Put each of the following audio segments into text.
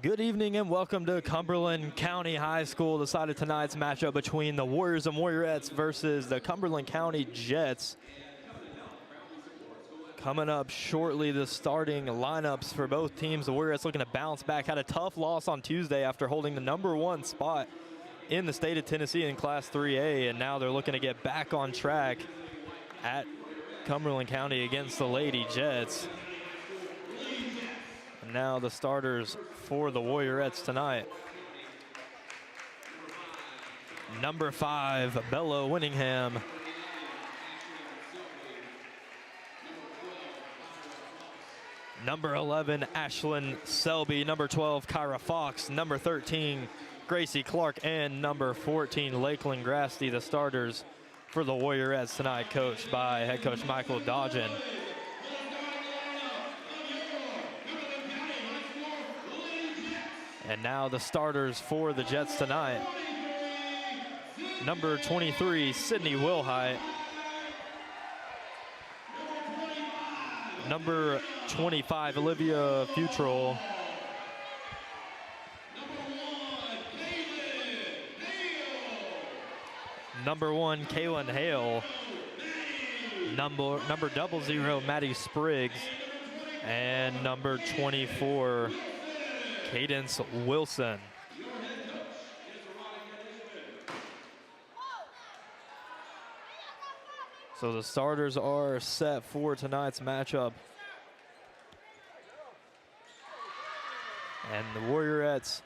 Good evening and welcome to Cumberland County High School. Decided tonight's matchup between the Warriors and Warriorettes versus the Cumberland County Jets. Coming up shortly, the starting lineups for both teams. The Warriorettes looking to bounce back. Had a tough loss on Tuesday after holding the #1 spot in the state of Tennessee in Class 3A, and now they're looking to get back on track at Cumberland County against the Lady Jets. And now the starters for the Warriorettes tonight. Number 5, Bella Winningham. Number 11, Ashlyn Selby. Number 12, Kyra Fox. Number 13, Gracie Clark. And number 14, Lakeland Grasty, the starters for the Warriorettes tonight, coached by head coach Michael Dodgen. And now the starters for the Jets tonight. Number 23, Sydney Wilhite. Number 25, Olivia Futrell. Number 1, Kaylin Hale. Number 00, Maddie Spriggs. And number 24, Cadence Wilson. So the starters are set for tonight's matchup. And the Warriorettes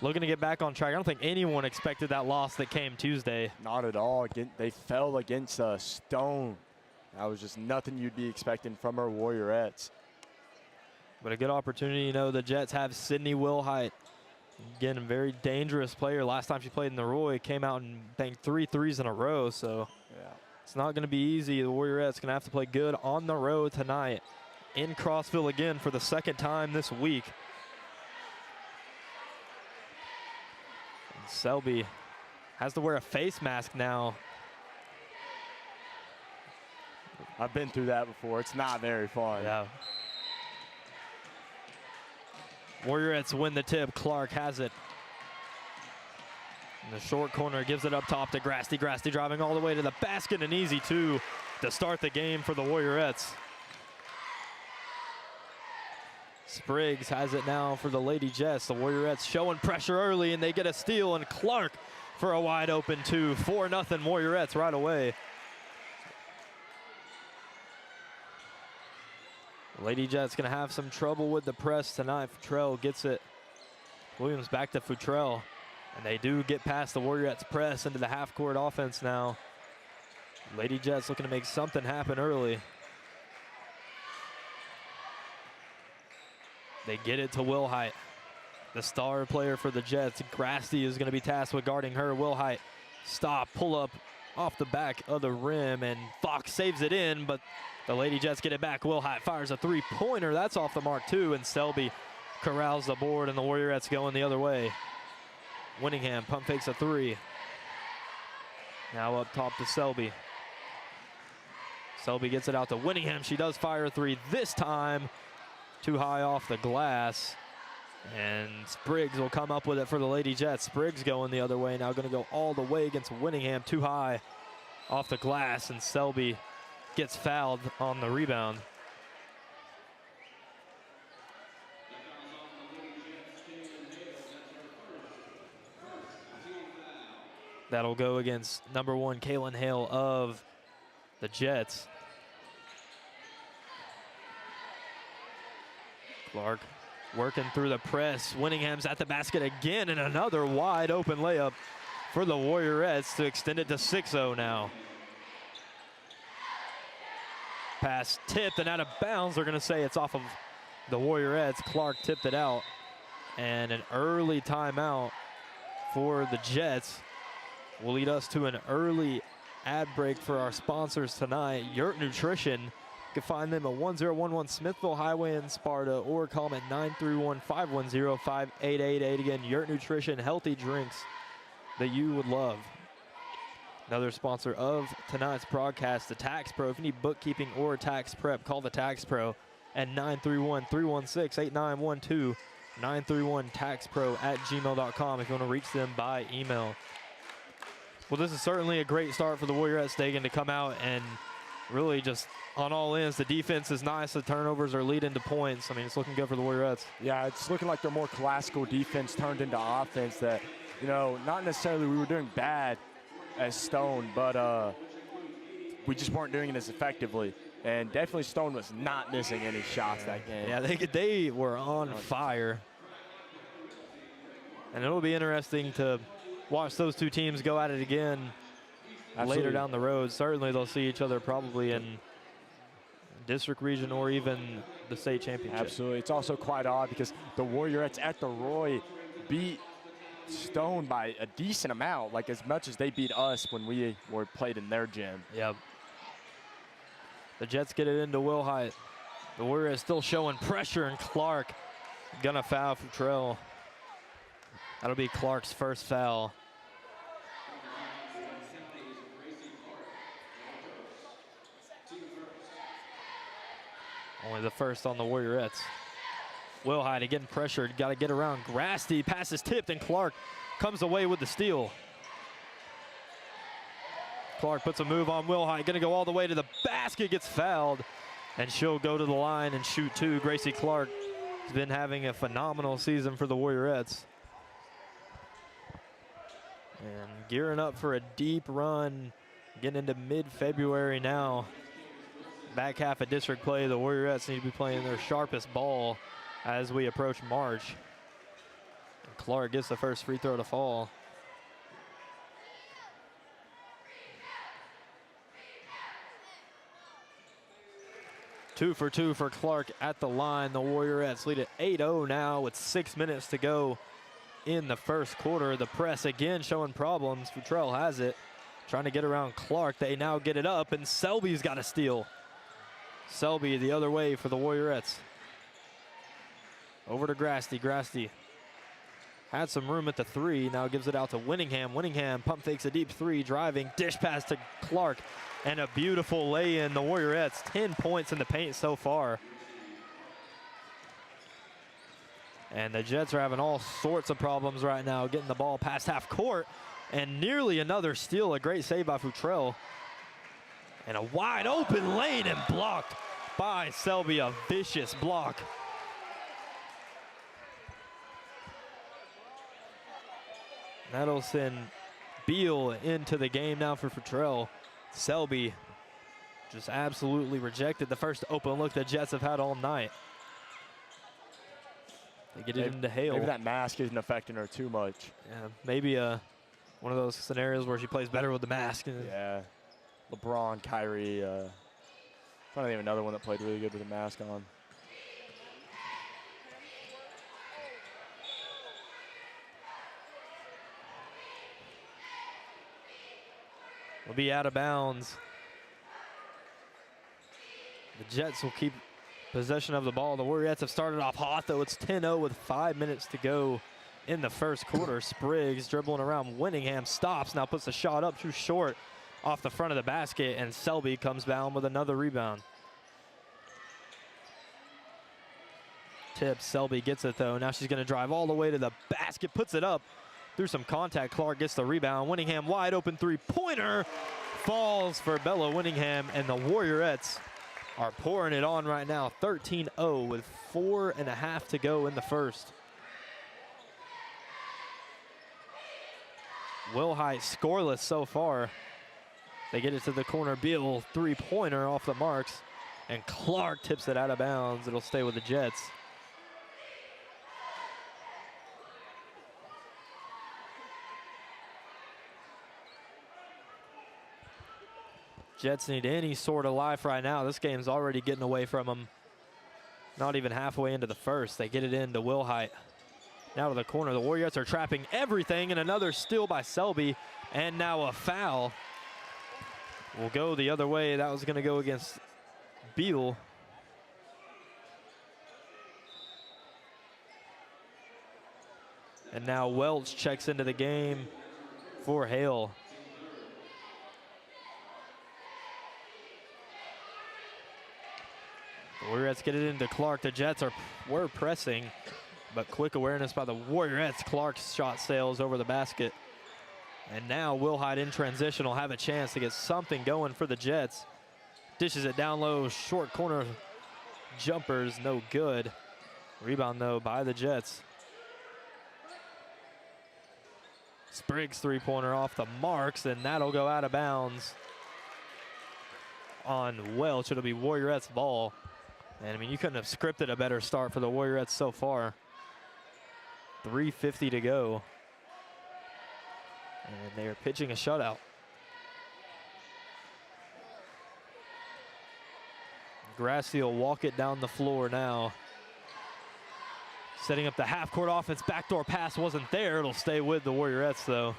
looking to get back on track. I don't think anyone expected that loss that came Tuesday. Not at all. They fell against a stone. That was just nothing you'd be expecting from our Warriorettes. But a good opportunity. You know, the Jets have Sydney Wilhite. Again, a very dangerous player. Last time she played in the Roy, came out and banked 3 threes in a row. So yeah, it's not going to be easy. The Warriorettes going to have to play good on the road tonight in Crossville again for the second time this week. And Selby has to wear a face mask now. I've been through that before. It's not very fun. Yeah. Warriorettes win the tip. Clark has it. In the short corner, gives it up top to Grasty. Grasty driving all the way to the basket. An easy 2 to start the game for the Warriorettes. Spriggs has it now for the Lady Jets. The Warriorettes showing pressure early, and they get a steal, and Clark for a wide open 2. 4-0 Warriorettes right away. Lady Jets going to have some trouble with the press tonight. Futrell gets it. Williams back to Futrell. And they do get past the Warriorettes press into the half-court offense now. Lady Jets looking to make something happen early. They get it to Wilhite, the star player for the Jets. Grasty is going to be tasked with guarding her. Wilhite, stop, pull up off the back of the rim, and Fox saves it in, but the Lady Jets get it back. Wilhite fires a 3-pointer. That's off the mark too, and Selby corrals the board, and the Warriorettes going the other way. Winningham pump fakes a 3. Now up top to Selby. Selby gets it out to Winningham. She does fire a 3 this time. Too high off the glass. And Spriggs will come up with it for the Lady Jets. Spriggs going the other way. Now going to go all the way against Winningham. Too high off the glass, and Selby gets fouled on the rebound. That'll go against number 1, Kaylin Hale of the Jets. Clark working through the press. Winningham's at the basket again, and another wide open layup for the Warriorettes to extend it to 6-0 now. Pass tipped and out of bounds. They're going to say it's off of the Warriorettes. Clark tipped it out. And an early timeout for the Jets will lead us to an early ad break for our sponsors tonight. Yurt Nutrition. You can find them at 1011 Smithville Highway in Sparta, or call them at 931-510-5888. Again, Yurt Nutrition, healthy drinks that you would love. Another sponsor of tonight's broadcast, the Tax Pro. If you need bookkeeping or tax prep, call the Tax Pro at 931-316-8912. 931taxpro@gmail.com if you want to reach them by email. Well, this is certainly a great start for the Warriorettes, Dagan, to come out and really just on all ends. The defense is nice. The turnovers are leading to points. I mean, it's looking good for the Warriorettes. Yeah, it's looking like their more classical defense turned into offense that, you know, not necessarily we were doing bad as Stone, but we just weren't doing it as effectively. And definitely Stone was not missing any shots that game. Yeah, they were on fire. And it'll be interesting to watch those two teams go at it again later down the road. Certainly they'll see each other probably in district region or even the state championship. Absolutely. It's also quite odd because the Warriorettes at the Roy beat Stone by a decent amount, like as much as they beat us when we were played in their gym. Yep. The Jets get it into Wilhite. The Warriors still showing pressure, and Clark gonna foul Futrell. That'll be Clark's first foul. Only the first on the Warriorettes. Wilhite again pressured, got to get around Grasty. Pass is tipped, and Clark comes away with the steal. Clark puts a move on Wilhite, gonna go all the way to the basket, gets fouled, and she'll go to the line and shoot two. Gracie Clark has been having a phenomenal season for the Warriorettes. And gearing up for a deep run, getting into mid-February now. Back half of district play, the Warriorettes need to be playing their sharpest ball as we approach March. And Clark gets the first free throw to fall. Two for two for Clark at the line. The Warriorettes lead at 8-0 now with 6 minutes to go in the first quarter. The press again showing problems. Futrell has it, trying to get around Clark. They now get it up, and Selby's got a steal. Selby the other way for the Warriorettes. Over to Grasty. Grasty had some room at the three, now gives it out to Winningham. Winningham pump fakes a deep three, driving, dish pass to Clark, and a beautiful lay-in. The Warriorettes 10 points in the paint so far. And the Jets are having all sorts of problems right now, getting the ball past half court, and nearly another steal. A great save by Futrell. And a wide open lane, and blocked by Selby, a vicious block. That'll send Beal into the game now for Futrell. Selby just absolutely rejected the first open look the Jets have had all night. They get it into Hale. Maybe that mask isn't affecting her too much. Yeah, maybe one of those scenarios where she plays better with the mask. Yeah. LeBron, Kyrie. Trying to think of another one that played really good with a mask on. Will be out of bounds. The Jets will keep possession of the ball. The Warriorettes have started off hot, though. It's 10-0 with 5 minutes to go in the first quarter. Spriggs dribbling around Winningham, stops, now puts the shot up too short off the front of the basket, and Selby comes down with another rebound. Tip, Selby gets it though. Now she's gonna drive all the way to the basket, puts it up through some contact. Clark gets the rebound. Winningham wide open three-pointer, falls for Bella Winningham, and the Warriorettes are pouring it on right now. 13-0 with 4.5 to go in the first. Wilhite scoreless so far. They get it to the corner. Beal three-pointer off the marks, and Clark tips it out of bounds. It'll stay with the Jets. Jets need any sort of life right now. This game's already getting away from them. Not even halfway into the first. They get it into Wilhite. Now to the corner. The Warriorettes are trapping everything, and another steal by Selby, and now a foul. Will go the other way. That was going to go against Beal. And now Welch checks into the game for Hale. The Warriorettes get it into Clark. The Jets were pressing. But quick awareness by the Warriorettes. Clark's shot sails over the basket. And now Wilhite in transition will have a chance to get something going for the Jets. Dishes it down low, short corner jumpers, no good. Rebound though by the Jets. Spriggs three-pointer off the marks, and that'll go out of bounds on Welch. It'll be Warriorettes ball. And I mean, you couldn't have scripted a better start for the Warriorettes so far. 3:50 to go. And they are pitching a shutout. Grassi will walk it down the floor now. Setting up the half-court offense. Backdoor pass wasn't there. It'll stay with the Warriorettes, though.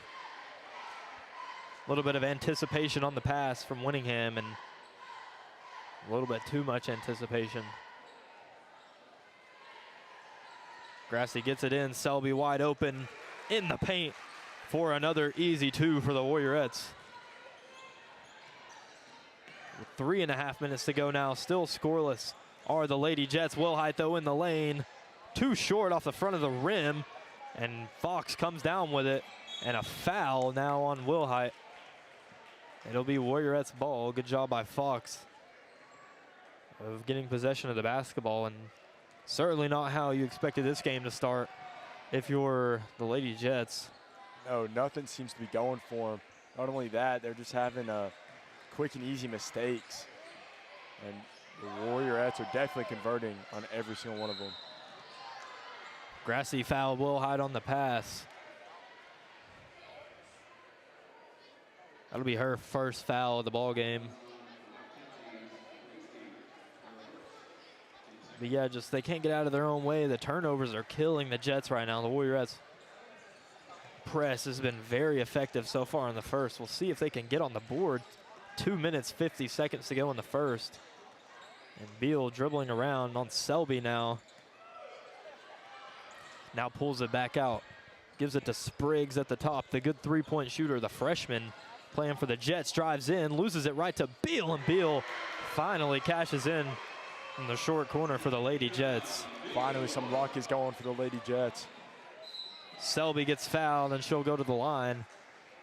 A little bit of anticipation on the pass from Winningham, and a little bit too much anticipation. Grassi gets it in. Selby wide open in the paint for another easy two for the Warriorettes. With 3.5 minutes to go now, still scoreless are the Lady Jets. Wilhite, though, in the lane. Too short off the front of the rim, and Fox comes down with it, and a foul now on Wilhite. It'll be Warriorettes ball. Good job by Fox of getting possession of the basketball, and certainly not how you expected this game to start if you're the Lady Jets. No, nothing seems to be going for them. Not only that, they're just having quick and easy mistakes, and the Warriorettes are definitely converting on every single one of them. Grassi fouled Wilhite on the pass. That'll be her first foul of the ball game. But yeah, just they can't get out of their own way. The turnovers are killing the Jets right now. The Warriorettes press has been very effective so far in the first. We'll see if they can get on the board. 2 minutes, 50 seconds to go in the first. And Beal dribbling around on Selby now. Now pulls it back out. Gives it to Spriggs at the top, the good three-point shooter, the freshman playing for the Jets, drives in, loses it right to Beal, and Beal finally cashes in the short corner for the Lady Jets. Finally, some luck is going for the Lady Jets. Selby gets fouled, and she'll go to the line.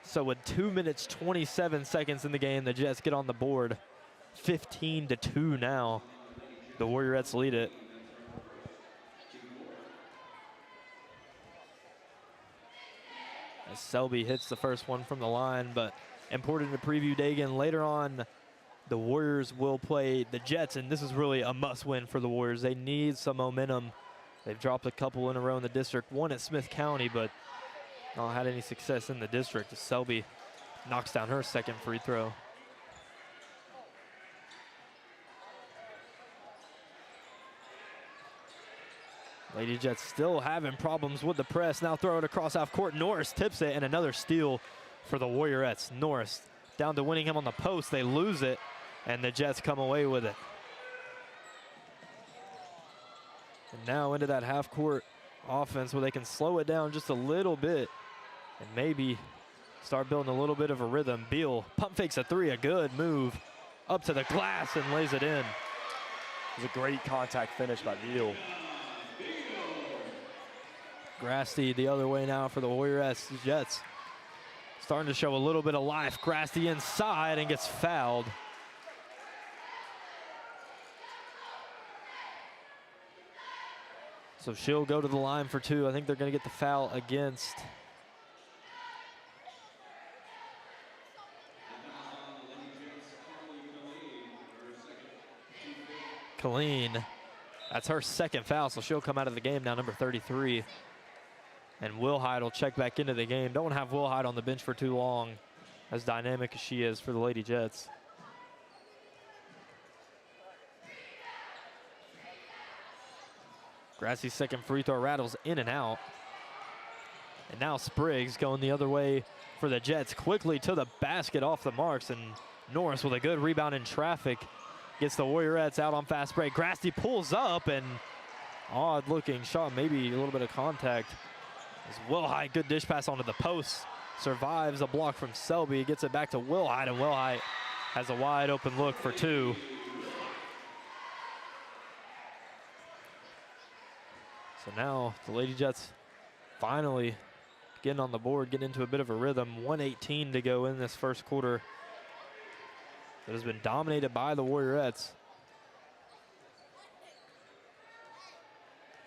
So with 2 minutes, 27 seconds in the game, the Jets get on the board. 15-2 now. The Warriorettes lead it. As Selby hits the first one from the line, but important to preview Dagan. Later on, the Warriors will play the Jets, and this is really a must-win for the Warriors. They need some momentum. They've dropped a couple in a row in the district, one at Smith County, but not had any success in the district as Selby knocks down her second free throw. Lady Jets still having problems with the press. Now throw it across half court. Norris tips it, and another steal for the Warriorettes. Norris down to Winningham on the post. They lose it, and the Jets come away with it. And now into that half court offense where they can slow it down just a little bit and maybe start building a little bit of a rhythm. Beal pump fakes a three, a good move up to the glass and lays it in. It was a great contact finish by Beal. Grassi the other way now for the Warriorettes. Jets starting to show a little bit of life. Grassi inside and gets fouled. So she'll go to the line for two. I think they're going to get the foul against Colleen. That's her second foul, so she'll come out of the game now, number 33. And Wilhite will check back into the game. Don't have Wilhite on the bench for too long, as dynamic as she is for the Lady Jets. Grassi's second free throw rattles in and out. And now Spriggs going the other way for the Jets. Quickly to the basket off the marks, and Norris with a good rebound in traffic gets the Warriorettes out on fast break. Grassi pulls up, and odd looking shot, maybe a little bit of contact. As Wilhite, good dish pass onto the post. Survives a block from Selby, gets it back to Wilhite, and Wilhite has a wide open look for two. So now the Lady Jets finally getting on the board, getting into a bit of a rhythm. 1:18 to go in this first quarter. That has been dominated by the Warriorettes.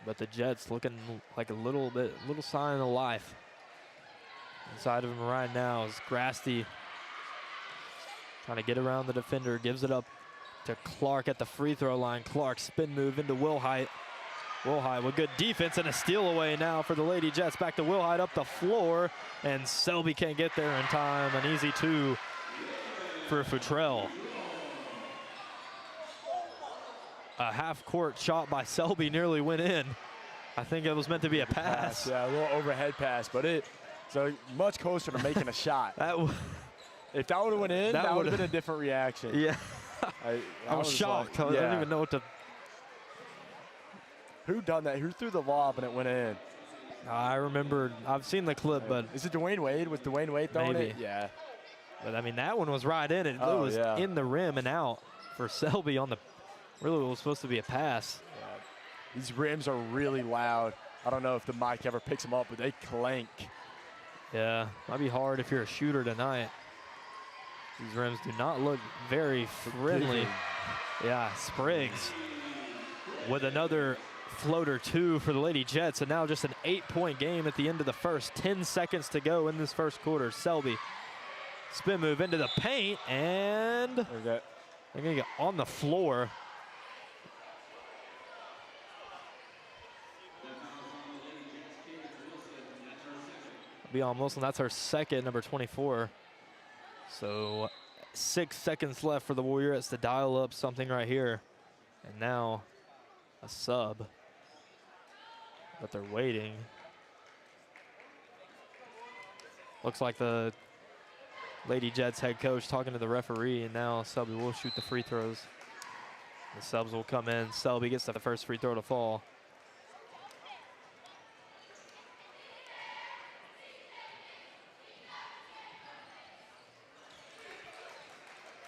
But the Jets looking like a little sign of life. Inside of him right now is Grasty trying to get around the defender, gives it up to Clark at the free throw line. Clark spin move into Wilhite. Wilhite with good defense and a steal away now for the Lady Jets. Back to Wilhite up the floor, and Selby can't get there in time. An easy two for Futrell. A half-court shot by Selby nearly went in. I think it was meant to be a pass. Yeah, a little overhead pass, but so much closer to making a shot. If that would have went in, that would have been a different reaction. Yeah. I was shocked. Like, I didn't even know what to. Who done that? Who threw the lob and it went in? I remember. I've seen the clip, but is it Dwayne Wade? Was Dwayne Wade throwing maybe. it? Yeah. But I mean, that one was right in. It was in the rim and out for Selby on the. Really, it was supposed to be a pass. Yeah. These rims are really loud. I don't know if the mic ever picks them up, but they clank. Yeah, might be hard if you're a shooter tonight. These rims do not look very friendly. Yeah, Spriggs with another floater two for the Lady Jets, and now just an 8-point game at the end of the first. 10 seconds to go in this first quarter. Selby, spin move into the paint, and they're gonna get on the floor. Beyond Wilson, that's her second, number 24. So 6 seconds left for the Warriorettes to dial up something right here. And now a sub. But they're waiting. Looks like the Lady Jets head coach talking to the referee, and now Selby will shoot the free throws. The subs will come in. Selby gets the first free throw to fall.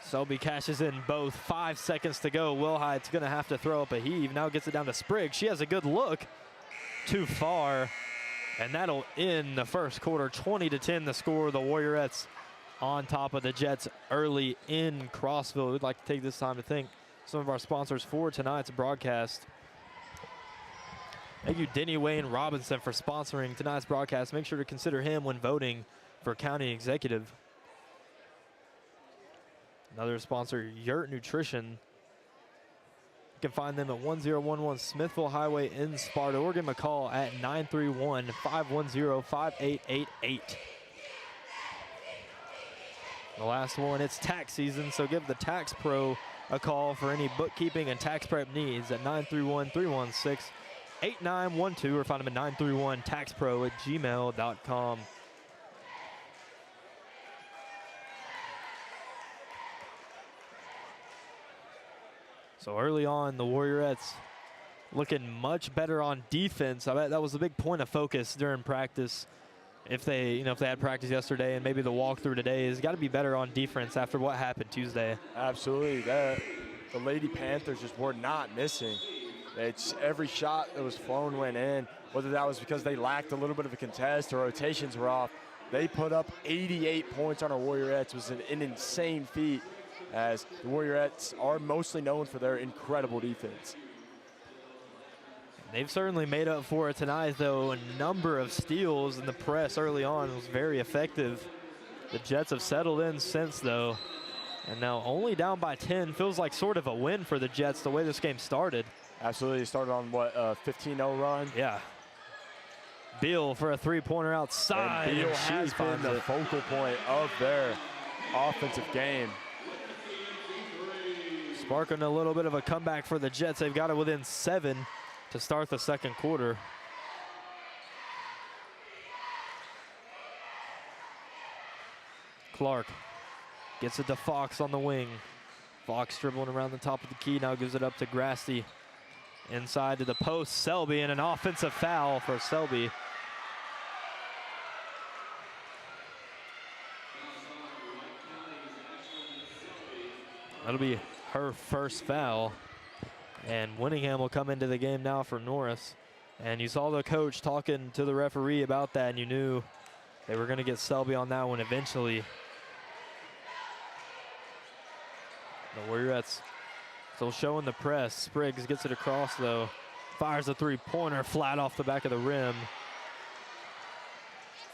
Selby cashes in both. 5 seconds to go. Wilhite's going to have to throw up a heave. Now gets it down to Spriggs. She has a good look. Too far. And that'll end the first quarter. 20-10 the score. The Warriorettes on top of the Jets early in Crossville. We'd like to take this time to thank some of our sponsors for tonight's broadcast. Thank you, Denny Wayne Robinson, for sponsoring tonight's broadcast. Make sure to consider him when voting for county executive. Another sponsor, Yurt Nutrition. You can find them at 1011 Smithville Highway in Sparta, or give them a call at 931-510-5888. The last one, it's tax season, so give the Tax Pro a call for any bookkeeping and tax prep needs at 931-316-8912, or find them at 931taxpro@gmail.com. So early on, the Warriorettes looking much better on defense. I bet that was a big point of focus during practice. If they had practice yesterday and maybe the walkthrough today, has got to be better on defense after what happened Tuesday. Absolutely. The Lady Panthers just were not missing. It's every shot that was flown went in, whether that was because they lacked a little bit of a contest or rotations were off. They put up 88 points on our Warriorettes. It was an insane feat, as the Warriorettes are mostly known for their incredible defense. They've certainly made up for it tonight, though. A number of steals in the press early on was very effective. The Jets have settled in since, though, and now only down by 10. Feels like sort of a win for the Jets the way this game started. Absolutely. Started on, what, a 15-0 run? Yeah. Beal for a three-pointer outside. And Beal has been the focal point of their offensive game. Sparking a little bit of a comeback for the Jets. They've got it within 7 to start the second quarter. Clark gets it to Fox on the wing. Fox dribbling around the top of the key, now gives it up to Grasty. Inside to the post, Selby, and an offensive foul for Selby. That'll be her first foul. And Winningham will come into the game now for Norris. And you saw the coach talking to the referee about that, and you knew they were going to get Selby on that one eventually. The Warriorettes still showing the press. Spriggs gets it across, though. Fires a three-pointer flat off the back of the rim.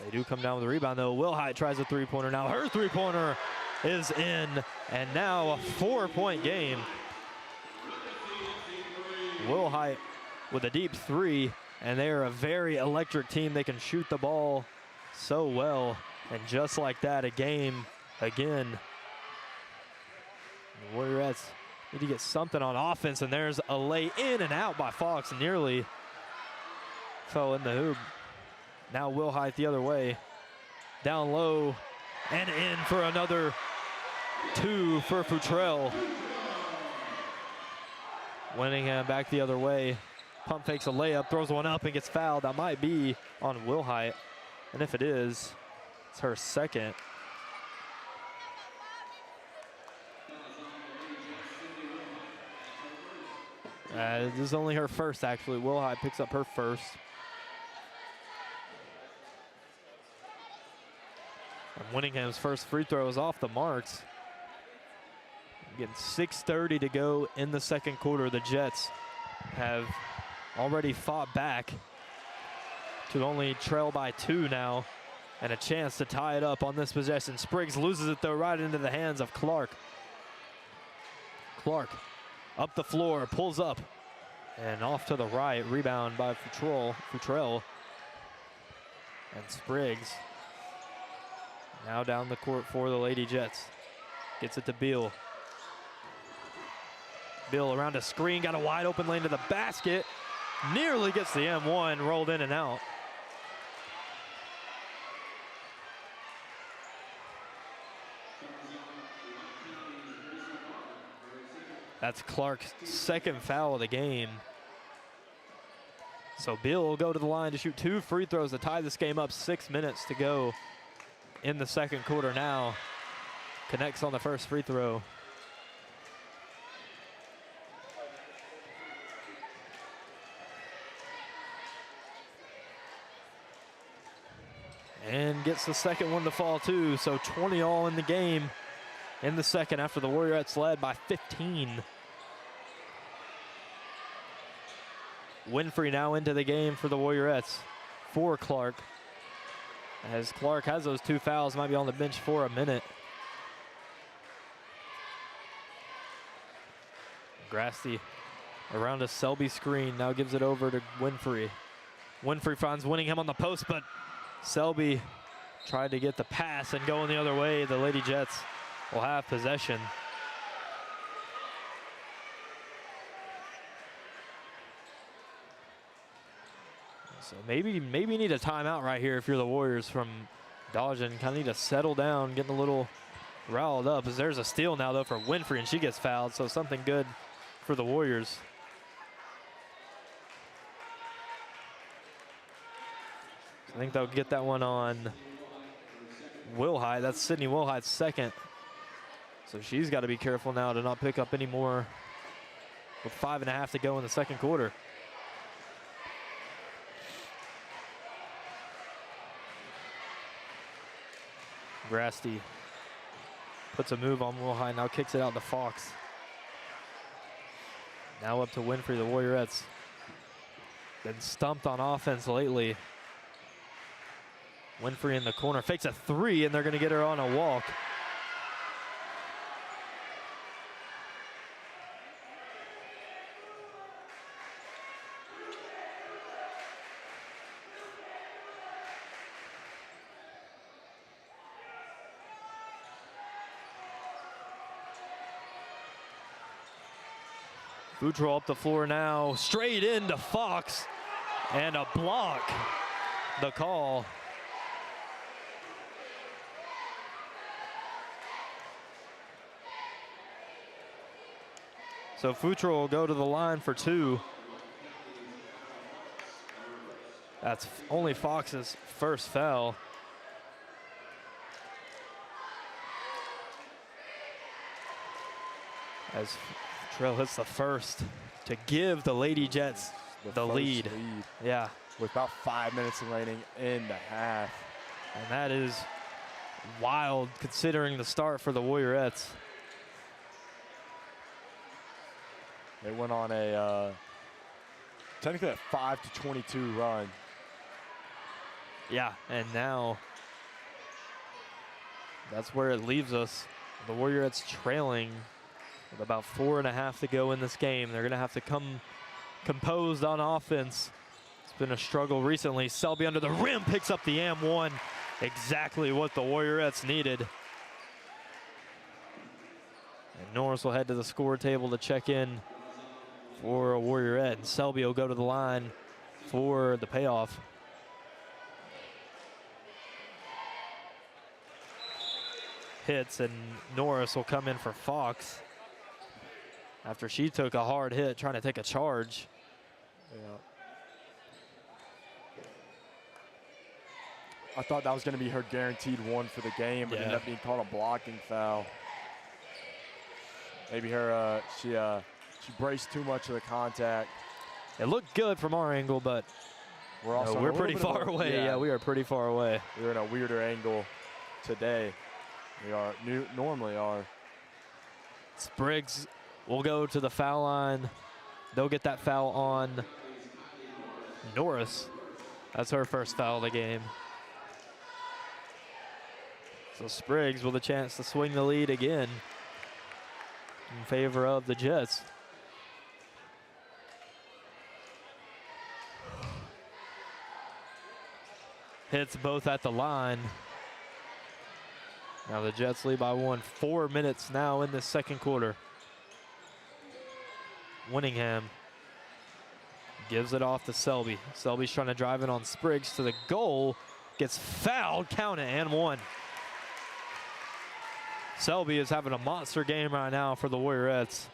They do come down with the rebound, though. Wilhite tries a three-pointer. Now her three-pointer is in, and now a 4-point game. Wilhite with a deep three, and they are a very electric team. They can shoot the ball so well, and just like that, a game again. The Warriorettes need to get something on offense, and there's a lay in and out by Fox. Nearly fell in the hoop. Now Wilhite the other way. Down low and in for another two for Futrell. Winningham back the other way. Pump fakes a layup, throws one up and gets fouled. That might be on Wilhite. And if it is, it's her second. This is only her first, actually. Wilhite picks up her first. And Winningham's first free throw is off the marks. Getting 6:30 to go in the second quarter. The Jets have already fought back to only trail by 2 now, and a chance to tie it up on this possession. Spriggs loses it, though, right into the hands of Clark. Clark up the floor, pulls up, and off to the right. Rebound by Futrell. And Spriggs now down the court for the Lady Jets. Gets it to Beal. Beal around a screen, got a wide open lane to the basket. Nearly gets the M1, rolled in and out. That's Clark's second foul of the game. So Beal will go to the line to shoot 2 free throws to tie this game up. 6 minutes to go in the second quarter now. Connects on the first free throw. And gets the second one to fall too. So 20 all in the game in the second after the Warriorettes led by 15. Winfrey now into the game for the Warriorettes for Clark. As Clark has those 2 fouls, might be on the bench for a minute. Grasty around a Selby screen, now gives it over to Winfrey. Winfrey finds Winningham on the post, but Selby tried to get the pass and going the other way. The Lady Jets will have possession. So maybe you need a timeout right here if you're the Warriors from Dodgen. Kind of need to settle down, getting a little riled up. As there's a steal now, though, for Winfrey, and she gets fouled, so something good for the Warriors. I think they'll get that one on Wilhite. That's Sydney Wilhite's second. So she's got to be careful now to not pick up any more with 5.5 to go in the second quarter. Grasty puts a move on Wilhite, now kicks it out to Fox. Now up to Winfrey, the Warriorettes. Been stumped on offense lately. Winfrey in the corner, fakes a 3, and they're going to get her on a walk. Futrell up the floor now, straight into Fox, and a block. The call. So Futrell will go to the line for 2. That's only Fox's first foul. As Futrell hits the first to give the Lady Jets the the first lead. Yeah. With about 5 minutes remaining in the half. And that is wild considering the start for the Warriorettes. They went on a technically a 5-22 run. Yeah, and now that's where it leaves us. The Warriorettes trailing with about 4.5 to go in this game. They're going to have to come composed on offense. It's been a struggle recently. Selby under the rim picks up the and-one. Exactly what the Warriorettes needed. And Norris will head to the score table to check in for a Warriorette. And Selby will go to the line for the payoff. Hits, and Norris will come in for Fox after she took a hard hit trying to take a charge. Yeah. I thought that was going to be her guaranteed one for the game, but ended up being called a blocking foul. Maybe her she braced too much of the contact. It looked good from our angle, but we're pretty far away. Yeah, we are pretty far away. We're in a weirder angle today. We normally are. Spriggs will go to the foul line. They'll get that foul on Norris. That's her first foul of the game. So Spriggs with a chance to swing the lead again in favor of the Jets. Hits both at the line. Now the Jets lead by 1. 4 minutes now in the second quarter. Winningham gives it off to Selby. Selby's trying to drive it on Spriggs to the goal. Gets fouled, count it, and 1. Selby is having a monster game right now for the Warriorettes.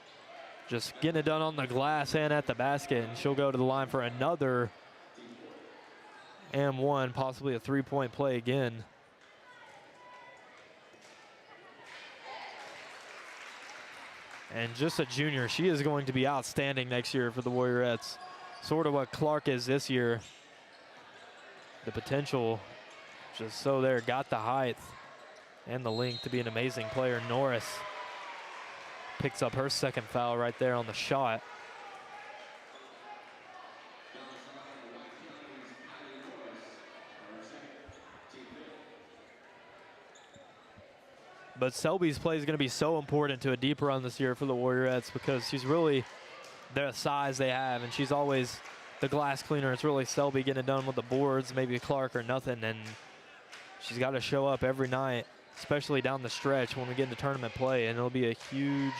Just getting it done on the glass and at the basket, and she'll go to the line for another and 1, possibly a 3-point play again. And just a junior, she is going to be outstanding next year for the Warriorettes. Sort of what Clark is this year. The potential just so there, got the height and the length to be an amazing player. Norris picks up her second foul right there on the shot. But Selby's play is going to be so important to a deep run this year for the Warriorettes because she's really the size they have, and she's always the glass cleaner. It's really Selby getting it done with the boards, maybe Clark or nothing, and she's got to show up every night, especially down the stretch when we get into tournament play, and it'll be a huge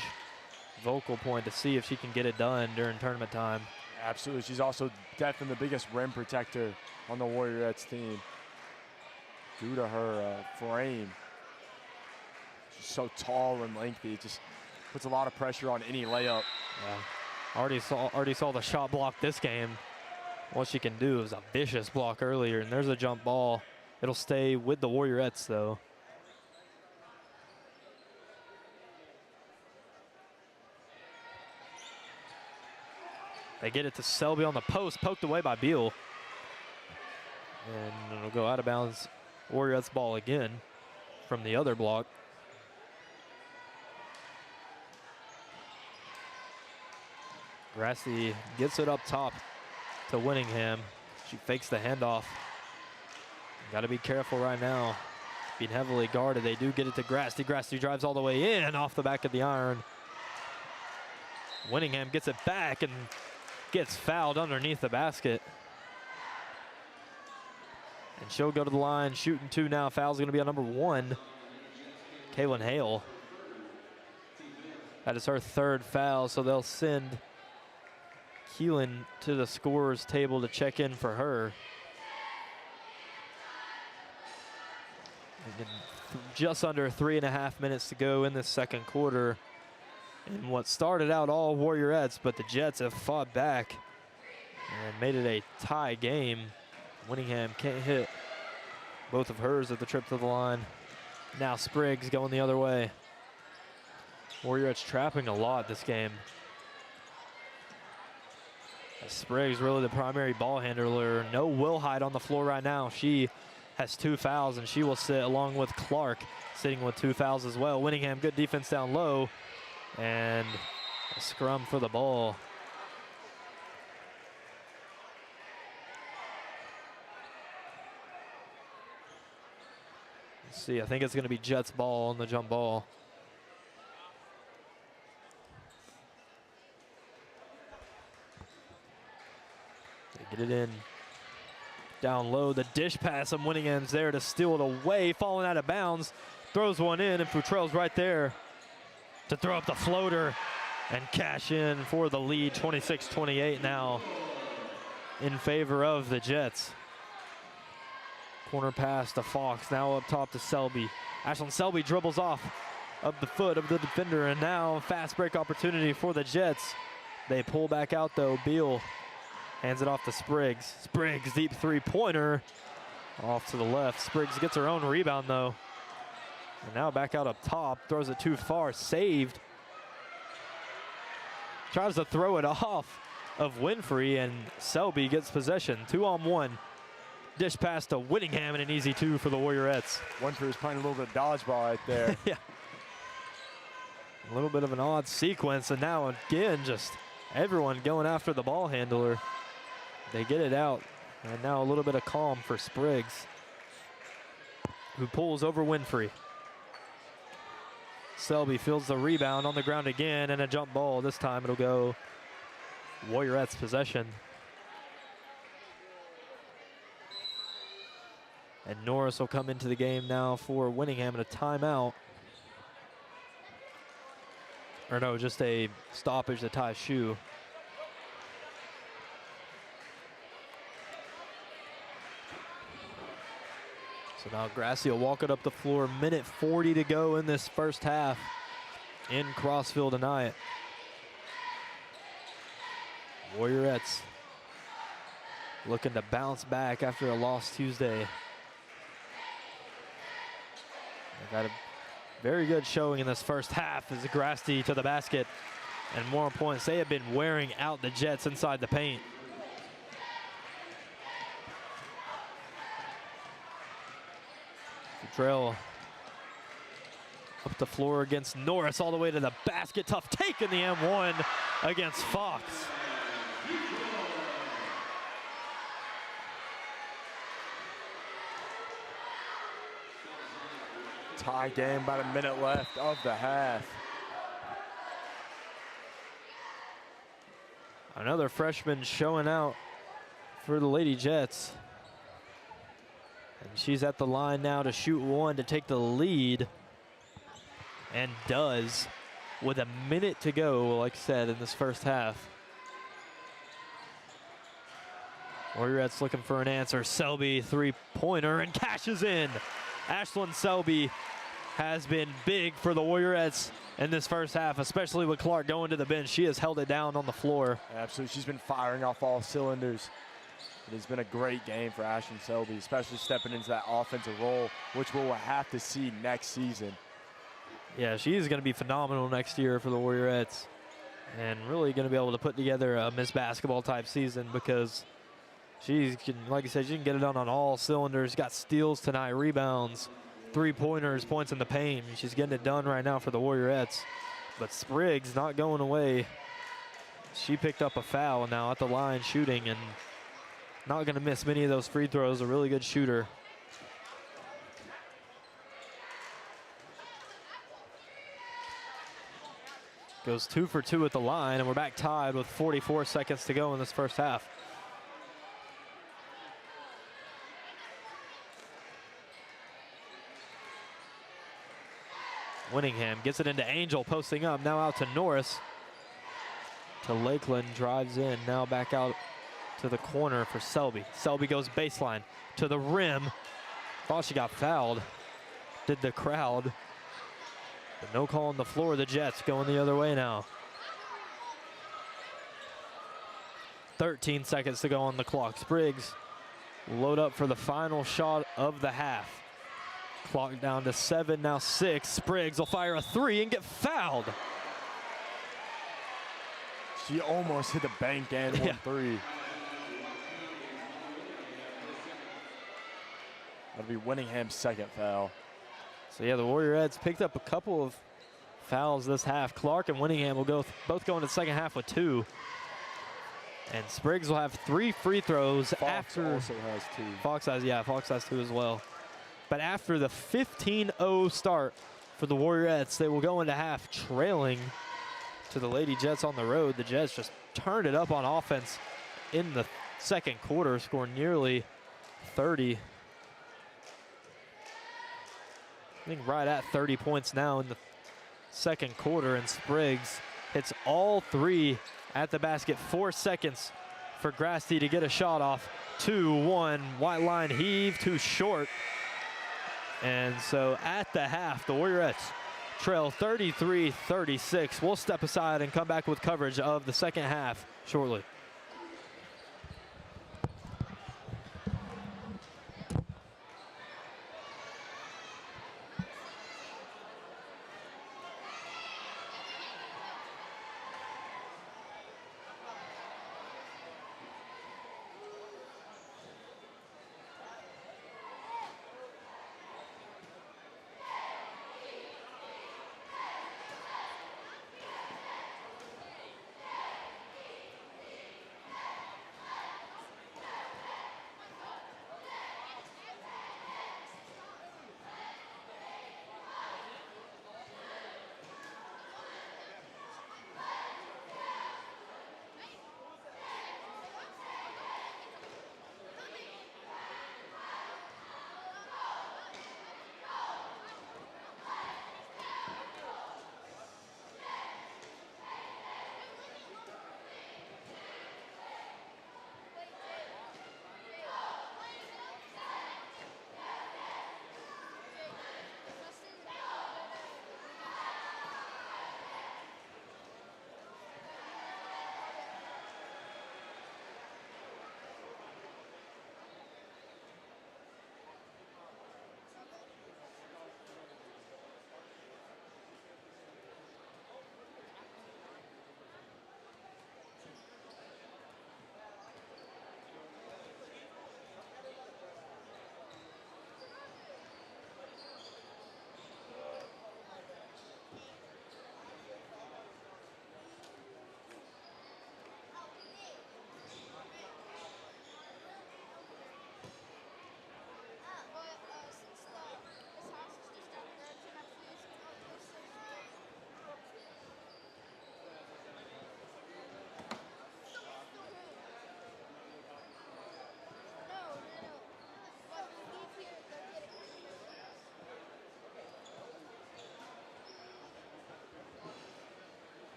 vocal point to see if she can get it done during tournament time. Absolutely. She's also definitely the biggest rim protector on the Warriorettes team due to her frame. She's so tall and lengthy. It just puts a lot of pressure on any layup. Yeah. Already saw the shot block this game. What she can do is a vicious block earlier, and there's a jump ball. It'll stay with the Warriorettes, though. They get it to Selby on the post, poked away by Beal. And it'll go out of bounds. Warriorettes ball again from the other block. Grassley gets it up top to Winningham. She fakes the handoff. Got to be careful right now. Being heavily guarded. They do get it to Grassley. Grassley drives all the way in off the back of the iron. Winningham gets it back and gets fouled underneath the basket. And she'll go to the line, shooting 2 now. Foul's going to be on number 1, Kaylin Hale. That is her third foul, so they'll send Keelan to the scorer's table to check in for her. And just under 3.5 minutes to go in this second quarter. In what started out all Warriorettes, but the Jets have fought back and made it a tie game. Winningham can't hit both of hers at the trip to the line. Now Spriggs going the other way. Warriorettes trapping a lot this game. Spriggs really the primary ball handler. No Wilhite on the floor right now. She has 2 fouls, and she will sit along with Clark, sitting with 2 fouls as well. Winningham, good defense down low, and a scrum for the ball. Let's see, I think it's going to be Jets ball on the jump ball. They get it in down low. The dish pass, and Winningham's there to steal it away, falling out of bounds. Throws one in, and Futrell's right there to throw up the floater and cash in for the lead. 26-28 now in favor of the Jets. Corner pass to Fox, now up top to Selby. Ashlyn Selby dribbles off of the foot of the defender, and now fast break opportunity for the Jets. They pull back out though. Beal hands it off to Spriggs. Spriggs, deep three-pointer off to the left. Spriggs gets her own rebound though. And now back out up top, throws it too far, saved. Tries to throw it off of Winfrey, and Selby gets possession. 2-on-1. Dish pass to Winningham, and an easy 2 for the Warriorettes. Winfrey was playing a little bit of dodgeball right there. Yeah. A little bit of an odd sequence, and now again, just everyone going after the ball handler. They get it out, and now a little bit of calm for Spriggs, who pulls over Winfrey. Selby feels the rebound on the ground again, and a jump ball. This time it'll go Warriorettes possession. And Norris will come into the game now for Winningham in a timeout. Or no, just a stoppage to tie shoe. So now Grassi will walk it up the floor. Minute 40 to go in this first half in Crossville tonight. Warriorettes looking to bounce back after a loss Tuesday. They've had a very good showing in this first half as Grassi to the basket. And more points, they have been wearing out the Jets inside the paint. Futrell up the floor against Norris, all the way to the basket. Tough take in the M1 against Fox. Tie game, about a minute left of the half. Another freshman showing out for the Lady Jets. And she's at the line now to shoot one to take the lead. And does, with a minute to go, like I said, in this first half. Warriorettes looking for an answer. Selby, three-pointer, and cashes in. Ashlyn Selby has been big for the Warriorettes in this first half, especially with Clark going to the bench. She has held it down on the floor. Absolutely, she's been firing off all cylinders. It has been a great game for Ashlyn Selby, especially stepping into that offensive role, which we'll have to see next season. Yeah, she's going to be phenomenal next year for the Warriorettes, and really going to be able to put together a Miss Basketball type season, because she can, like I said, she can get it done on all cylinders. Got steals tonight, rebounds, three-pointers, points in the paint. She's getting it done right now for the Warriorettes. But Spriggs not going away. She picked up a foul now at the line shooting, and not going to miss many of those free throws. A really good shooter. Goes 2 for 2 at the line, and we're back tied with 44 seconds to go in this first half. Winningham gets it into Angel, posting up, now out to Norris. To Lakeland, drives in, now back out to the corner for Selby. Selby goes baseline to the rim. Thought she got fouled, did the crowd. But no call on the floor. The Jets going the other way now. 13 seconds to go on the clock. Spriggs will load up for the final shot of the half. Clock down to 7, now 6. Spriggs will fire a 3 and get fouled. She almost hit the bank and Yeah. 1-3. That'll be Winningham's second foul. So yeah, the Warriorettes picked up a couple of fouls this half. Clark and Winningham will both go into the second half with 2. And Spriggs will have 3 free throws Fox after. also has 2. Fox has 2 as well. But after the 15-0 start for the Warriorettes, they will go into half trailing to the Lady Jets on the road. The Jets just turned it up on offense in the second quarter, scoring nearly 30. I think right at 30 points now in the second quarter, and Spriggs hits all 3 at the basket. 4 seconds for Grasty to get a shot off. 2-1, white line heave, too short. And so at the half, the Warriorettes trail 33-36. We'll step aside and come back with coverage of the second half shortly.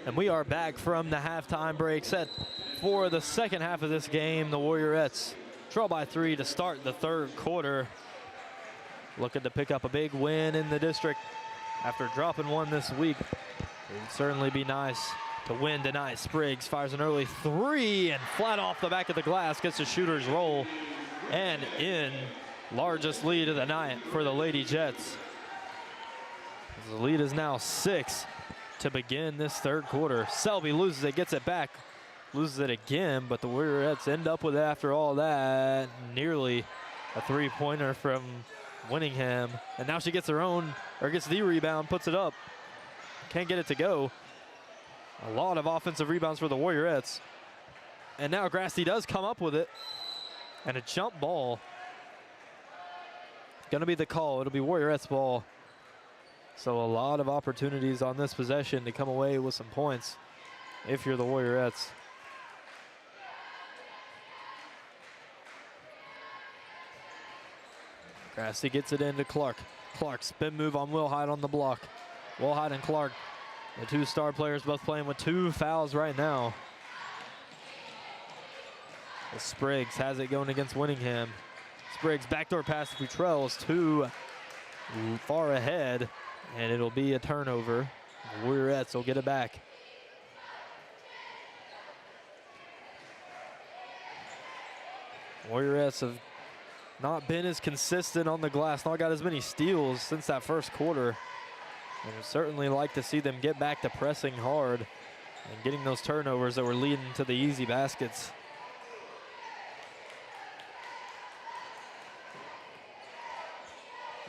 And we are back from the halftime break, set for the second half of this game. The Warriorettes trail by 3 to start the third quarter. Looking to pick up a big win in the district after dropping one this week. It would certainly be nice to win tonight. Spriggs fires an early 3 and flat off the back of the glass, gets the shooter's roll and in. Largest lead of the night for the Lady Jets. The lead is now 6 to begin this third quarter. Selby loses it, gets it back, loses it again, but the Warriorettes end up with it after all that. Nearly a 3-pointer from Winningham. And now she gets her own, or gets the rebound, puts it up. Can't get it to go. A lot of offensive rebounds for the Warriorettes. And now Grassley does come up with it. And a jump ball. Gonna be the call. It'll be Warriorettes ball. So a lot of opportunities on this possession to come away with some points if you're the Warriorettes. Grassley gets it into Clark. Clark spin move on Wilhite on the block. Wilhite and Clark, the two star players, both playing with 2 fouls right now. As Spriggs has it going against Winningham. Spriggs backdoor pass to Futrell is too far ahead, and it'll be a turnover. The Warriorettes will get it back. Warriorettes have not been as consistent on the glass, not got as many steals since that first quarter. And we'd certainly like to see them get back to pressing hard and getting those turnovers that were leading to the easy baskets.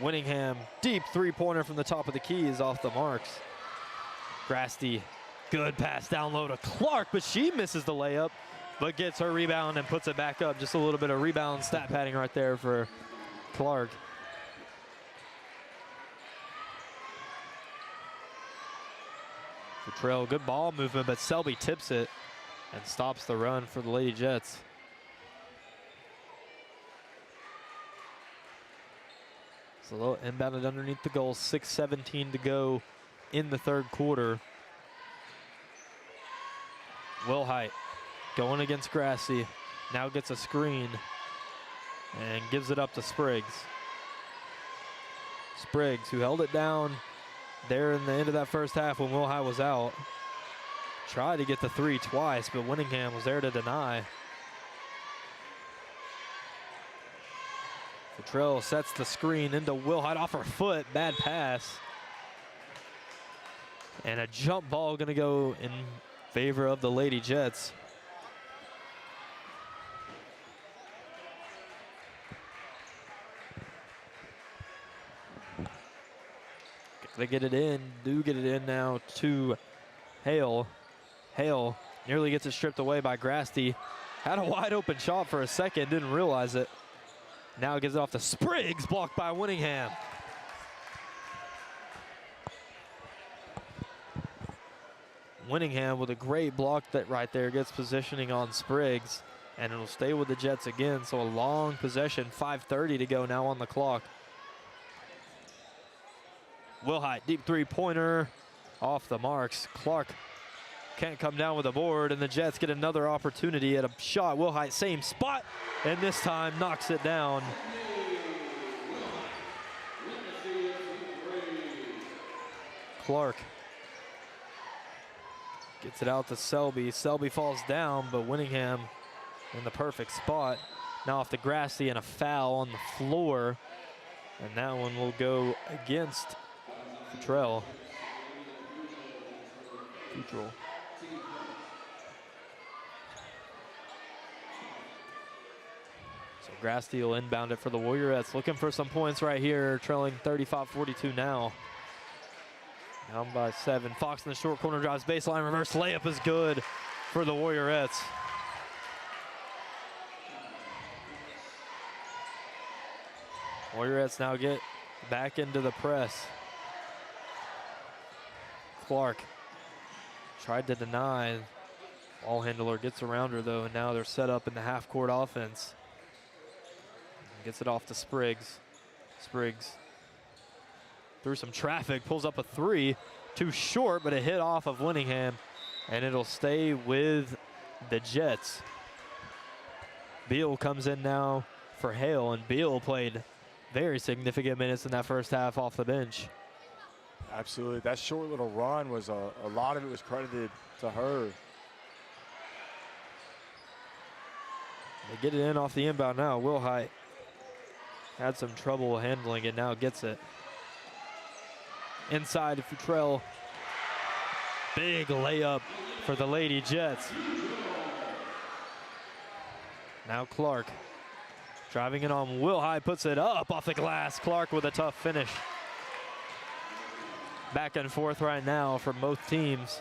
Winningham, deep 3-pointer from the top of the key is off the marks. Grasty, good pass down low to Clark, but she misses the layup, but gets her rebound and puts it back up. Just a little bit of rebound stat padding right there for Clark. Futrell, good ball movement, but Selby tips it and stops the run for the Lady Jets. So they'll inbound it underneath the goal, 6:17 to go in the third quarter. Wilhite going against Grassley, now gets a screen and gives it up to Spriggs. Spriggs, who held it down there in the end of that first half when Wilhite was out. Tried to get the 3 twice, but Winningham was there to deny. Futrell sets the screen into Wilhite off her foot, bad pass. And a jump ball gonna go in favor of the Lady Jets. They get it in, do get it in now to Hale. Hale nearly gets it stripped away by Grasty. Had a wide open shot for a second, didn't realize it. Now gives it off to Spriggs, blocked by Winningham. Winningham with a great block that right there gets positioning on Spriggs, and it'll stay with the Jets again. So a long possession, 5:30 to go now on the clock. Wilhite, deep 3-pointer, off the marks. Clark can't come down with a board, and the Jets get another opportunity at a shot. Wilhite, same spot, and this time knocks it down. Clark gets it out to Selby. Selby falls down, but Winningham in the perfect spot. Now off to Grassley and a foul on the floor, and that one will go against Futrell. So Grassley will inbound it for the Warriorettes. Looking for some points right here, trailing 35-42 now. Down by 7. Fox in the short corner drives baseline, reverse layup is good for the Warriorettes. Warriorettes now get back into the press. Clark tried to deny. Ball handler gets around her though, and now they're set up in the half-court offense. Gets it off to Spriggs. Spriggs through some traffic, pulls up a 3. Too short, but a hit off of Winningham. and it'll stay with the Jets. Beal comes in now for Hale, and Beal played very significant minutes in that first half off the bench. Absolutely. That short little run was a lot of it was credited to her. They get it in off the inbound now. Wilhite had some trouble handling it, now gets it. Inside to Futrell. Big layup for the Lady Jets. Now Clark driving it on Wilhite, puts it up off the glass. Clark with a tough finish. Back and forth right now for both teams.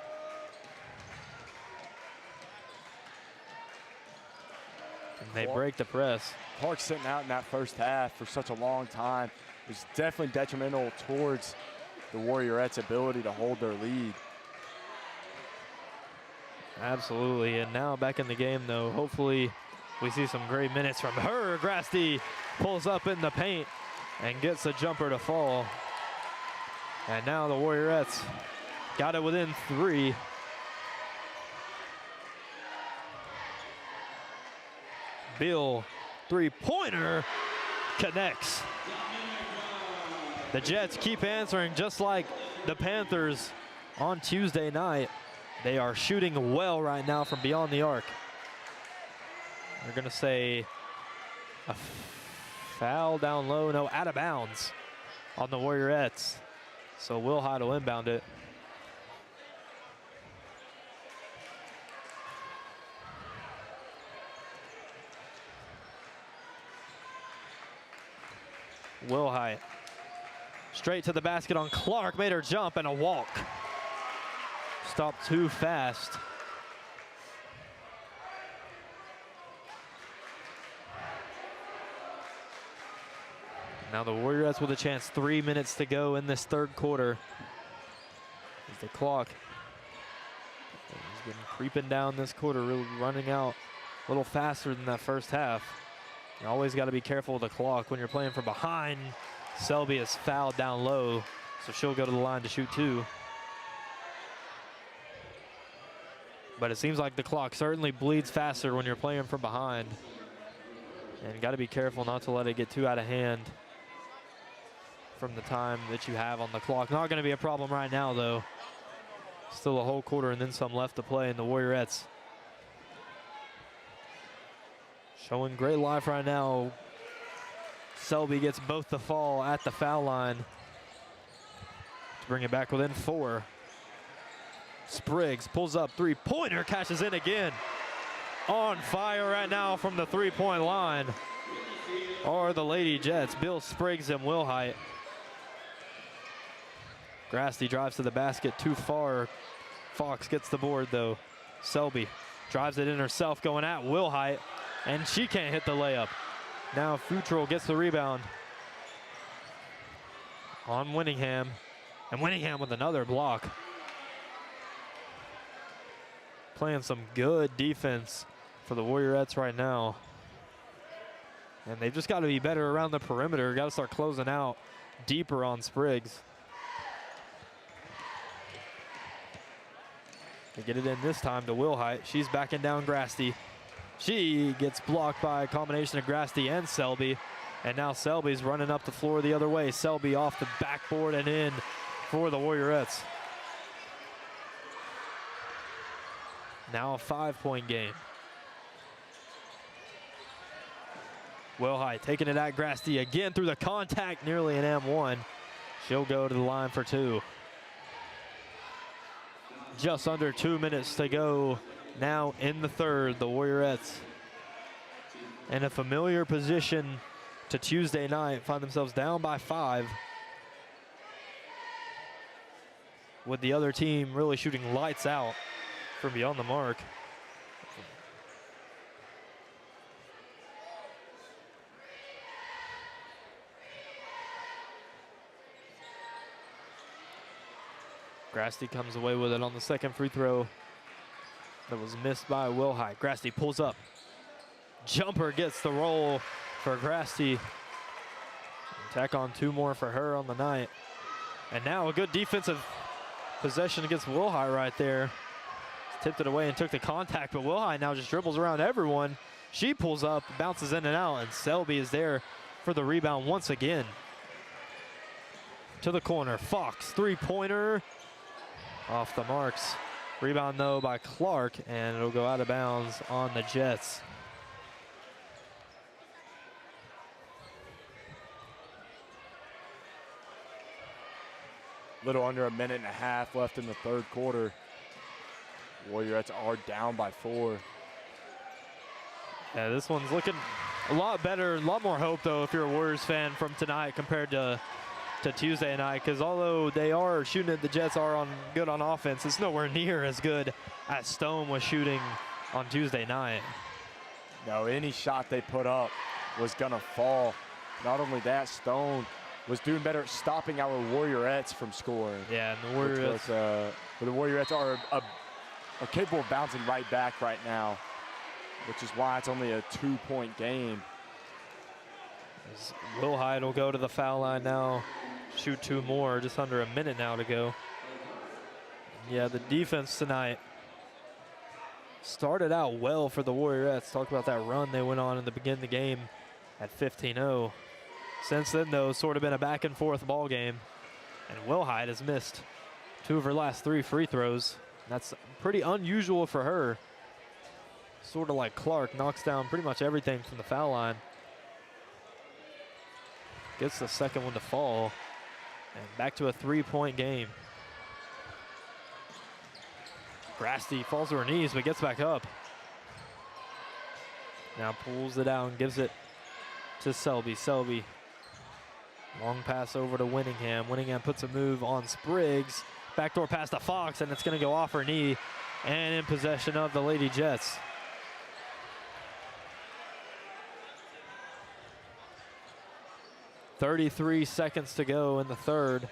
And they break the press. Clark sitting out in that first half for such a long time was definitely detrimental towards the Warriorettes' ability to hold their lead. Absolutely, and now back in the game though. Hopefully we see some great minutes from her. Grasty pulls up in the paint and gets a jumper to fall. And now the Warriorettes got it within 3. Bill, three-pointer, connects. The Jets keep answering just like the Panthers on Tuesday night. They are shooting well right now from beyond the arc. They're gonna say a foul down low, no, out of bounds on the Warriorettes. So Wilhite will inbound it. Wilhite straight to the basket on Clark, made her jump and a walk. Stopped too fast. Now the Warriorettes with a chance, 3 minutes to go in this third quarter. As the clock has been creeping down this quarter, really running out a little faster than that first half. You always got to be careful with the clock when you're playing from behind. Selby is fouled down low, so she'll go to the line to shoot 2. But it seems like the clock certainly bleeds faster when you're playing from behind. And got to be careful not to let it get too out of hand from the time that you have on the clock. Not going to be a problem right now, though. Still a whole quarter and then some left to play in the Warriorettes. Showing great life right now. Selby gets both the fall at the foul line to bring it back within 4. Spriggs pulls up, three-pointer, cashes in again. On fire right now from the three-point line are the Lady Jets, Bill Spriggs and Wilhite. Grasty drives to the basket too far. Fox gets the board though. Selby drives it in herself, going at Wilhite, and she can't hit the layup. Now Futrell gets the rebound on Winningham, and Winningham with another block. Playing some good defense for the Warriorettes right now. And they've just got to be better around the perimeter. Got to start closing out deeper on Spriggs. They get it in this time to Wilhite. She's backing down Grasty. She gets blocked by a combination of Grasty and Selby. And now Selby's running up the floor the other way. Selby off the backboard and in for the Warriorettes. Now a 5-point game. Wilhite taking it at Grasty again through the contact, nearly an M1. She'll go to the line for 2. Just under 2 minutes to go now in the third. The Warriorettes in a familiar position to Tuesday night, find themselves down by 5. With the other team really shooting lights out from beyond the mark. Grasty comes away with it on the second free throw that was missed by Wilhite. Grasty pulls up. Jumper gets the roll for Grasty. Tack on 2 more for her on the night. And now a good defensive possession against Wilhite right there. tipped it away and took the contact, but Wilhite now just dribbles around everyone. She pulls up, bounces in and out, and Selby is there for the rebound once again. To the corner, Fox, three-pointer, off the marks. Rebound though by Clark, and it'll go out of bounds on the Jets. Little under a minute and a half left in the third quarter. Warriorettes are down by 4. Yeah, this one's looking a lot better, a lot more hope though if you're a Warriors fan from tonight compared to Tuesday night, because although they are shooting it, the Jets are good on offense, it's nowhere near as good as Stone was shooting on Tuesday night. No, any shot they put up was gonna fall. Not only that, Stone was doing better at stopping our Warriorettes from scoring. Yeah, and the Warriorettes, but the Warriorettes are capable of bouncing right back right now, which is why it's only a 2-point game. Wilhite will go to the foul line now, shoot 2 more, just under a minute now to go. Yeah, the defense tonight started out well for the Warriorettes. Talk about that run they went on in the beginning of the game at 15-0. Since then, though, sort of been a back-and-forth ball game, and Wilhite has missed 2 of her last 3 free throws. That's pretty unusual for her. Sort of like Clark, knocks down pretty much everything from the foul line. Gets the second one to fall, and back to a 3-point game. Grasty falls to her knees, but gets back up. Now pulls it out and gives it to Selby. Selby, long pass over to Winningham. Winningham puts a move on Spriggs. Backdoor pass to Fox, and it's going to go off her knee and in possession of the Lady Jets. .33 seconds to go in the third,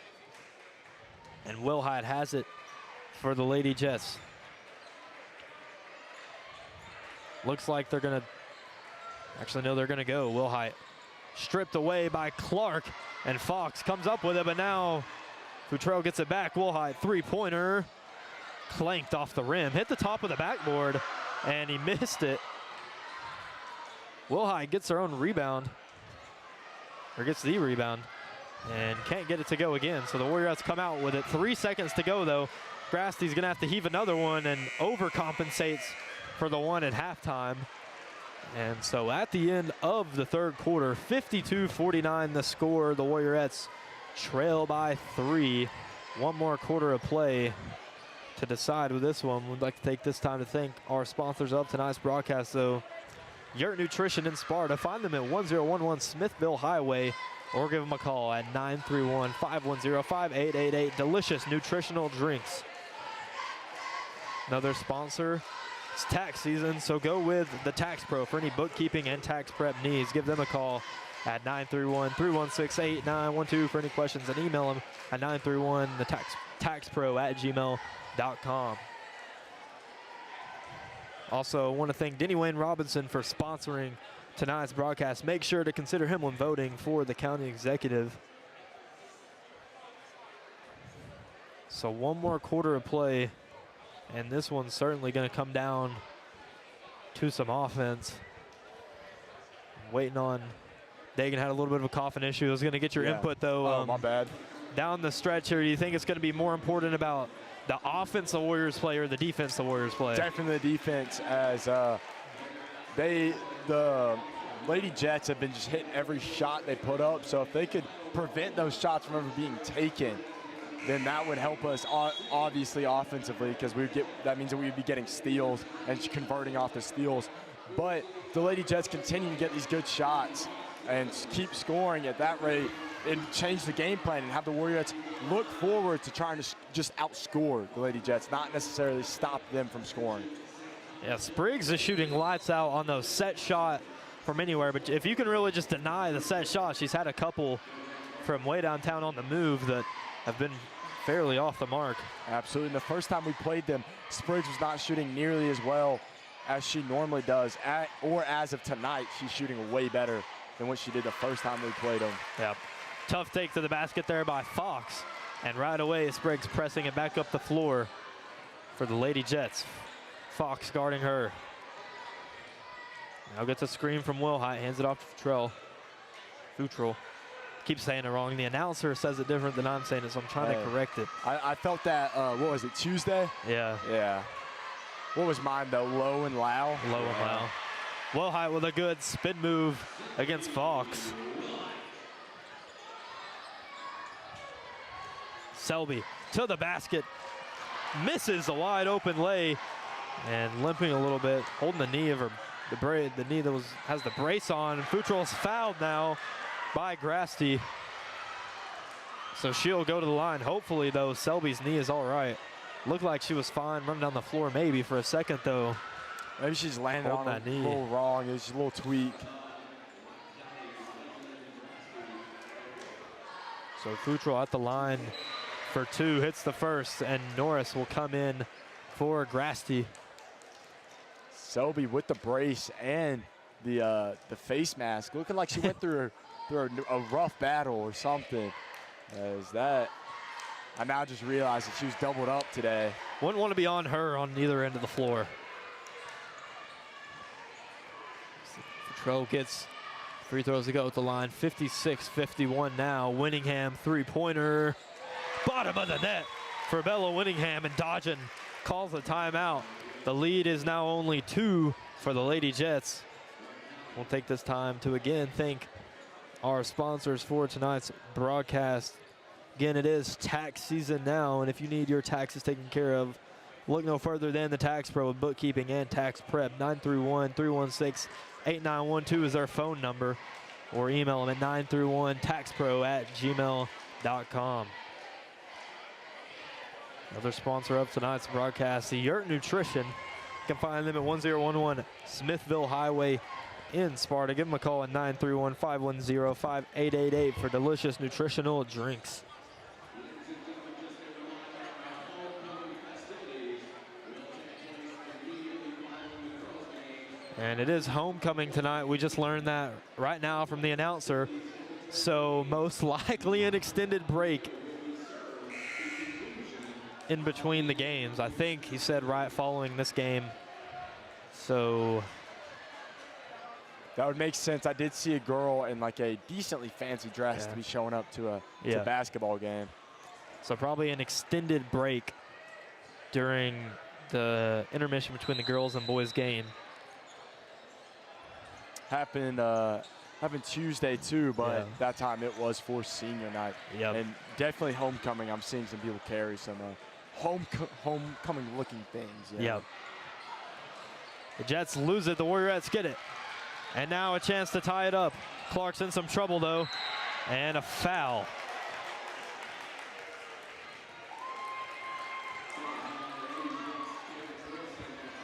and Wilhite has it for the Lady Jets. Looks like they're going to, actually no, they're going to go. Wilhite stripped away by Clark, and Fox comes up with it, but now Futrell gets it back. Wilhite, three-pointer, clanked off the rim, hit the top of the backboard, and he missed it. Wilhite gets her own rebound, or gets the rebound, and can't get it to go again. So the Warriors come out with it. 3 seconds to go, though. Grasty's going to have to heave another one and overcompensates for the one at halftime. And so at the end of the third quarter, 52-49 the score. The Warriors trail by 3. One more quarter of play to decide with this one. We'd like to take this time to thank our sponsors of tonight's broadcast, though. Yurt Nutrition in Sparta. Find them at 1011 Smithville Highway, or give them a call at 931-510-5888. Delicious nutritional drinks. Another sponsor. It's tax season, so go with the Tax Pro for any bookkeeping and tax prep needs. Give them a call at 931-316-8912 for any questions, and email them at 931thetaxpro@gmail.com. Also, want to thank Denny Wayne Robinson for sponsoring tonight's broadcast. Make sure to consider him when voting for the county executive. So one more quarter of play, and this one's certainly going to come down to some offense. Waiting on, Dagan had a little bit of a coughing issue. I was going to get your input, though. Oh, my bad. Down the stretch here, do you think it's going to be more important about the offense the Warriors play or the defense the Warriors play? Definitely the defense, as the Lady Jets have been just hitting every shot they put up. So if they could prevent those shots from ever being taken, then that would help us obviously offensively, because that means that we'd be getting steals and converting off the steals. But the Lady Jets continue to get these good shots and keep scoring at that rate, and change the game plan and have the Warriors look forward to trying to just outscore the Lady Jets, not necessarily stop them from scoring. Yeah, Spriggs is shooting lights out on those set shot from anywhere, but if you can really just deny the set shot, she's had a couple from way downtown on the move that have been fairly off the mark. Absolutely. And the first time we played them, Spriggs was not shooting nearly as well as she normally does, or as of tonight, she's shooting way better than what she did the first time we played them. Yeah. Tough take to the basket there by Fox. And right away, Spriggs pressing it back up the floor for the Lady Jets. Fox guarding her. Now gets a screen from Wilhite, hands it off to Futrell. Keep saying it wrong. The announcer says it different than I'm saying it, so I'm trying to correct it. I felt that, what was it, Tuesday? Yeah. Yeah. What was mine, though? Low and low? Low and low. Wilhite with a good spin move against Fox. Selby to the basket. Misses a wide open lay and limping a little bit, holding the knee of her, the knee that has the brace on. Futrell's fouled now by Grasty. So she'll go to the line. Hopefully, though, Selby's knee is all right. Looked like she was fine running down the floor maybe for a second, though. Maybe she's landed on that knee a little wrong. It was a little tweak. So Futrell at the line for two, hits the first, and Norris will come in for Grasty. Selby with the brace and the face mask, looking like she went through a rough battle or something. I now just realized that she was doubled up today. Wouldn't want to be on her on either end of the floor. Futrell gets free throws to go at the line. 56-51 now. Winningham three-pointer. Bottom of the net for Bella Winningham, and Dodgen calls a timeout. The lead is now only 2 for the Lady Jets. We'll take this time to again thank our sponsors for tonight's broadcast. Again, it is tax season now, and if you need your taxes taken care of, look no further than the Tax Pro with bookkeeping and tax prep. 931-316-8912 is our phone number, or email them at 931taxpro@gmail.com. Another sponsor of tonight's broadcast, the Yurt Nutrition. You can find them at 1011 Smithville Highway in Sparta. Give them a call at 931-510-5888 for delicious nutritional drinks. And it is homecoming tonight. We just learned that right now from the announcer. So most likely an extended break in between the games. I think he said right following this game. So that would make sense. I did see a girl in like a decently fancy dress to be showing up to a basketball game. So probably an extended break during the intermission between the girls and boys game. Happened Tuesday too, but that time it was for senior night. And definitely homecoming. I'm seeing some people carry some homecoming looking things. The Jets lose it, the Warriorettes get it. And now a chance to tie it up. Clark's in some trouble though, and a foul.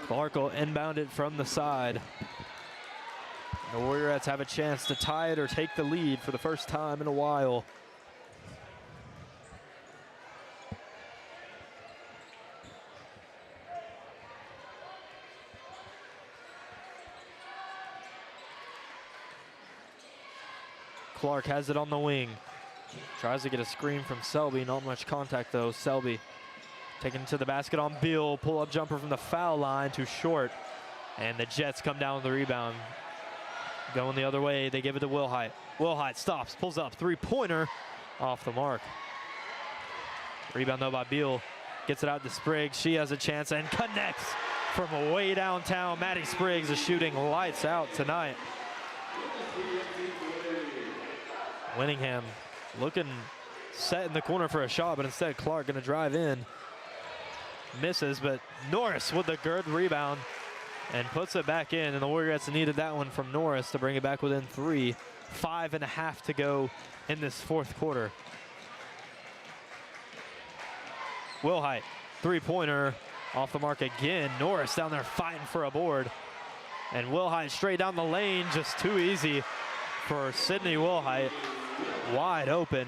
Clark will inbound it from the side. The Warriorettes have a chance to tie it or take the lead for the first time in a while. Clark has it on the wing. Tries to get a screen from Selby. Not much contact though. Selby taking it to the basket on Beal. Pull-up jumper from the foul line, too short. And the Jets come down with the rebound. Going the other way, they give it to Wilhite. Wilhite stops, pulls up, three-pointer off the mark. Rebound though by Beal. Gets it out to Spriggs. She has a chance and connects from way downtown. Maddie Spriggs is shooting lights out tonight. Winningham looking set in the corner for a shot, but instead Clark going to drive in. Misses, but Norris with the good rebound and puts it back in, and the Warriorettes needed that one from Norris to bring it back within 3. 5.5 to go in this fourth quarter. Wilhite, three-pointer off the mark again. Norris down there fighting for a board. And Wilhite straight down the lane, just too easy for Sydney Wilhite. Wide open.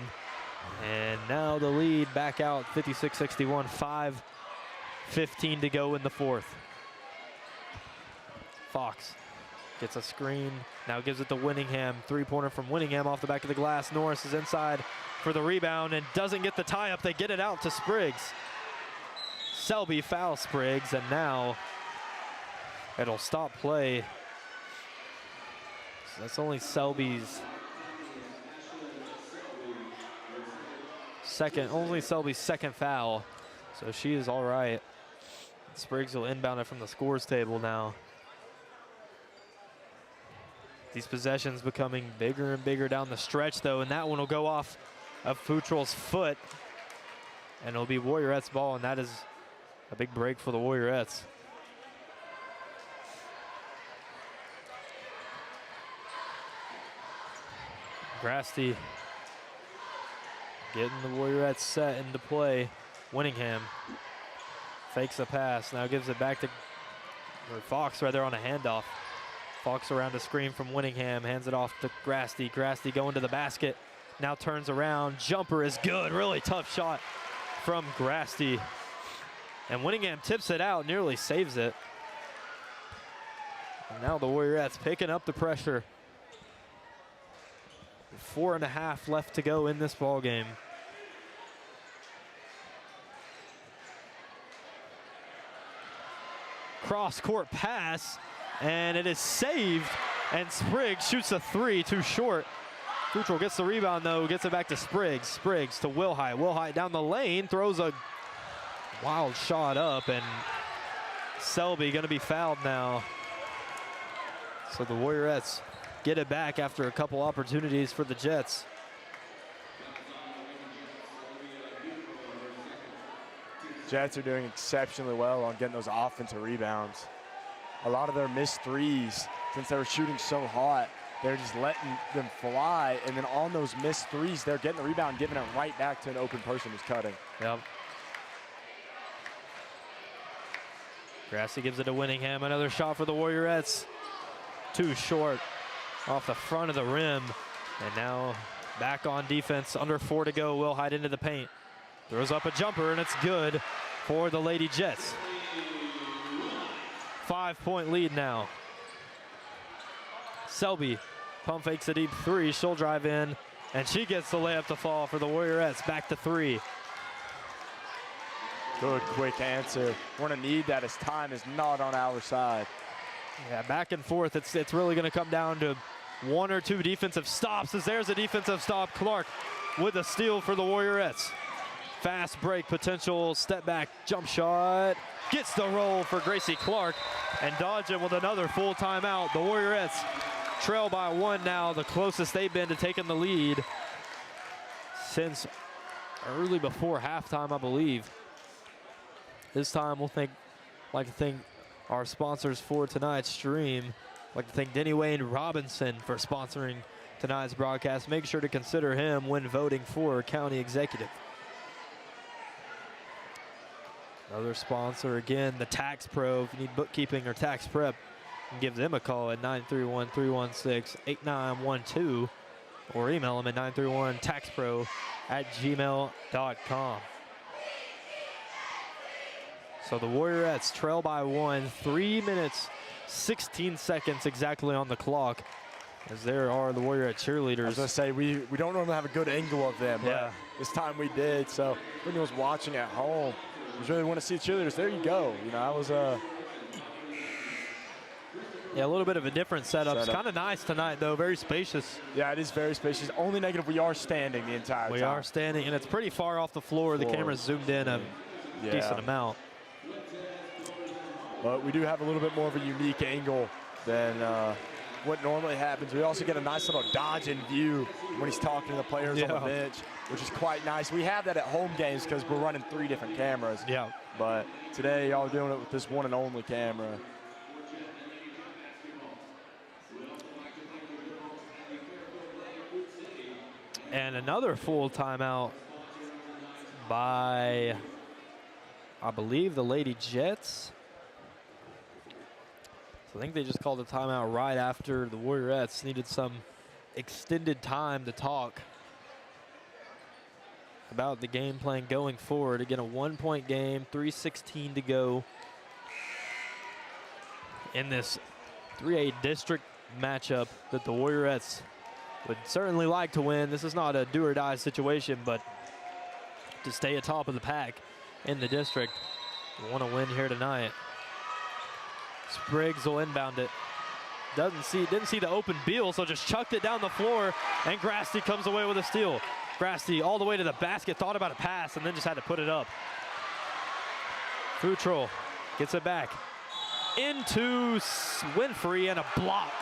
And now the lead back out, 56-61, 5:15 to go in the fourth. Fox gets a screen, now gives it to Winningham. Three-pointer from Winningham off the back of the glass. Norris is inside for the rebound and doesn't get the tie-up. They get it out to Spriggs. Selby fouls Spriggs, and now It'll stop play. So that's only Selby's second foul. So she is all right. Spriggs will inbound it from the scores table now. These possessions becoming bigger and bigger down the stretch, though, and that one will go off of Futrell's foot. And it'll be Warriorettes ball, and that is a big break for the Warriorettes. Grasty getting the Warriorettes set into play. Winningham fakes the pass, now gives it back to Fox right there on a handoff. Fox around a screen from Winningham, hands it off to Grasty. Grasty going to the basket, now turns around, jumper is good, really tough shot from Grasty. And Winningham tips it out, nearly saves it. And now the Warriorettes picking up the pressure. 4.5 left to go in this ball game. Cross-court pass, and it is saved, and Spriggs shoots a three, too short. Futrell gets the rebound, though, gets it back to Spriggs. Spriggs to Wilhite. Wilhite down the lane, throws a wild shot up, and Selby going to be fouled now. So the Warriorettes get it back after a couple opportunities for the Jets. Jets are doing exceptionally well on getting those offensive rebounds. A lot of their missed threes, since they were shooting so hot, they're just letting them fly, and then on those missed threes, they're getting the rebound, giving it right back to an open person who's cutting. Yep. Grassi gives it to Winningham. Another shot for the Warriorettes. Too short off the front of the rim. And now back on defense. Under 4 to go. Wilhite into the paint. Throws up a jumper, and it's good for the Lady Jets. 5-point lead now. Selby pump fakes a deep three. She'll drive in, and she gets the layup to fall for the Warriorettes. Back to 3. Good quick answer. We're going to need that as time is not on our side. Yeah, back and forth. It's really going to come down to 1 or 2 defensive stops, as there's a defensive stop. Clark with a steal for the Warriorettes. Fast break potential, step back, jump shot. Gets the roll for Gracie Clark, and dodging with another full timeout. The Warriorettes trail by 1 now, the closest they've been to taking the lead since early before halftime, I believe. This time we'll like to thank our sponsors for tonight's stream. I'd like to thank Denny Wayne Robinson for sponsoring tonight's broadcast. Make sure to consider him when voting for county executive. Another sponsor, again, the Tax Pro. If you need bookkeeping or tax prep, you can give them a call at 931-316-8912 or email them at 931taxpro@gmail.com. So the Warriorettes trail by 1, 3 minutes, 16 seconds exactly on the clock, as there are the Warriorette cheerleaders. I was going to say, we don't normally have a good angle of them, yeah, but this time we did. So if anyone was watching at home, you really want to see the cheerleaders, there you go. You know, I was yeah, a little bit of a different setup. It's kind of nice tonight, though, very spacious. Yeah, it is very spacious. Only negative, we are standing the entire time. We are standing, and it's pretty far off the floor. The camera's zoomed in a decent amount. But we do have a little bit more of a unique angle than what normally happens. We also get a nice little dodge in view when he's talking to the players on the bench, which is quite nice. We have that at home games because we're running 3 different cameras. Yeah. But today, y'all are doing it with this one and only camera. And another full timeout by, I believe, the Lady Jets. I think they just called a timeout right after the Warriorettes needed some extended time to talk about the game plan going forward. Again, a 1-point game, 3:16 to go in this 3A district matchup that the Warriorettes would certainly like to win. This is not a do-or-die situation, but to stay atop of the pack in the district, we want to win here tonight. Spriggs will inbound it. Didn't see the open Beal, so just chucked it down the floor, and Grasty comes away with a steal. Grasty all the way to the basket, thought about a pass, and then just had to put it up. Futrell gets it back into Winfrey, and a block.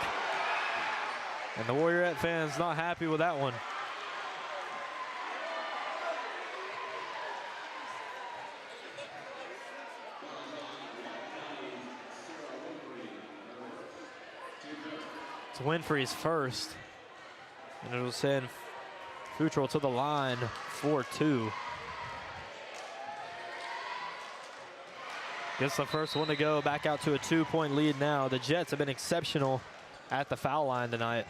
And the Warriorette fans not happy with that one. It's Winfrey's first, and it'll send Futrell to the line for 2. Gets the first one to go, back out to a 2-point lead now. The Jets have been exceptional at the foul line tonight.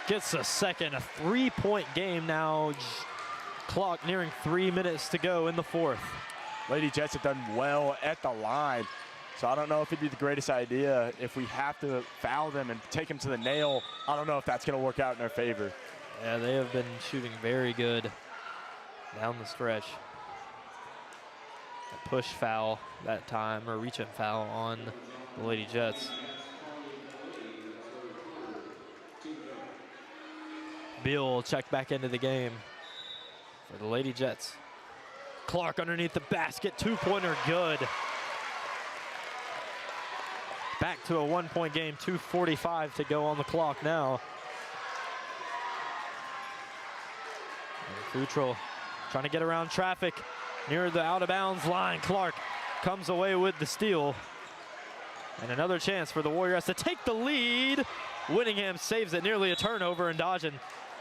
Gets a second, a 3-point game now. Clock nearing 3 minutes to go in the 4th. Lady Jets have done well at the line. So I don't know if it'd be the greatest idea if we have to foul them and take them to the nail. I don't know if that's going to work out in their favor. Yeah, they have been shooting very good down the stretch. A push foul that time, or reach-in foul on the Lady Jets. Beal will check back into the game for the Lady Jets. Clark underneath the basket, 2-pointer good. Back to a 1-point game, 2:45 to go on the clock now. And Futrell trying to get around traffic near the out-of-bounds line. Clark comes away with the steal. And another chance for the Warriors to take the lead. Whittingham saves it, nearly a turnover, and Dodgen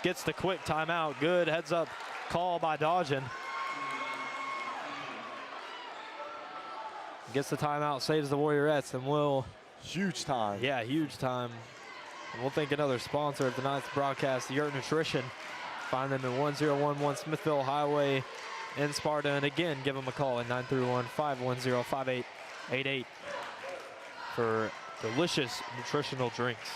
gets the quick timeout. Good heads-up call by Dodgen. Gets the timeout, saves the Warriorettes, and will... Huge time. Yeah, huge time. And we'll thank another sponsor of tonight's broadcast, Yurt Nutrition. Find them at 1011 Smithville Highway in Sparta. And again, give them a call at 931-510-5888 for delicious nutritional drinks.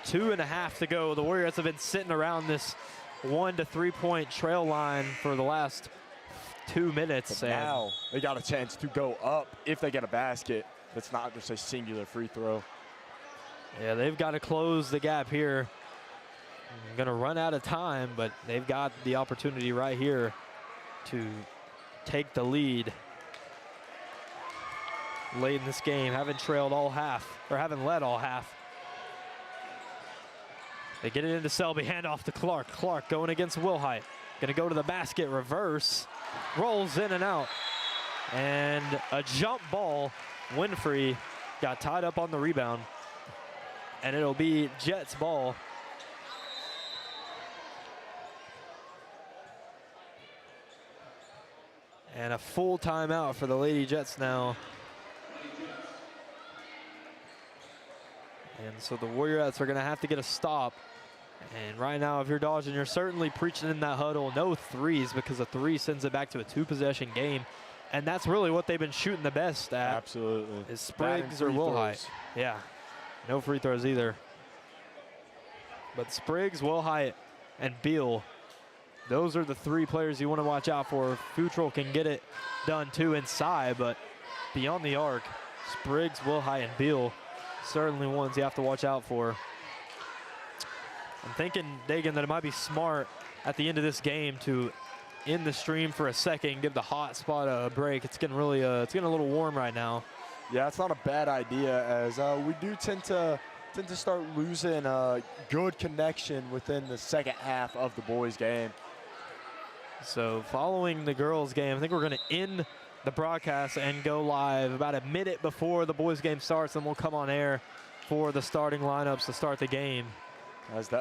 2.5 to go. The Warriors have been sitting around this 1 to 3 point trail line for the last 2 minutes. But now they got a chance to go up if they get a basket. That's not just a singular free throw. Yeah, they've got to close the gap here. I'm going to run out of time, but they've got the opportunity right here to take the lead late in this game. Haven't trailed all half, or haven't led all half. They get it into Selby, hand off to Clark. Clark going against Wilhite. Gonna go to the basket, reverse, rolls in and out. And a jump ball. Winfrey got tied up on the rebound. And it'll be Jets ball. And a full timeout for the Lady Jets now. And so the Warriorettes are gonna have to get a stop. And right now, if you're Dodgen, you're certainly preaching in that huddle. No threes, because a 3 sends it back to a 2-possession game. And that's really what they've been shooting the best at. Absolutely. Is Spriggs or Wilhite. Yeah, no free throws either. But Spriggs, Wilhite, and Beal, those are the 3 players you want to watch out for. Futrell can get it done too inside, but beyond the arc, Spriggs, Wilhite, and Beal, certainly ones you have to watch out for. I'm thinking, Dagan, that it might be smart at the end of this game to end the stream for a second, give the hot spot a break. It's getting really, it's getting a little warm right now. Yeah, it's not a bad idea, as we do tend to start losing good connection within the second half of the boys' game. So following the girls' game, I think we're going to end the broadcast and go live about a minute before the boys' game starts, and we'll come on air for the starting lineups to start the game.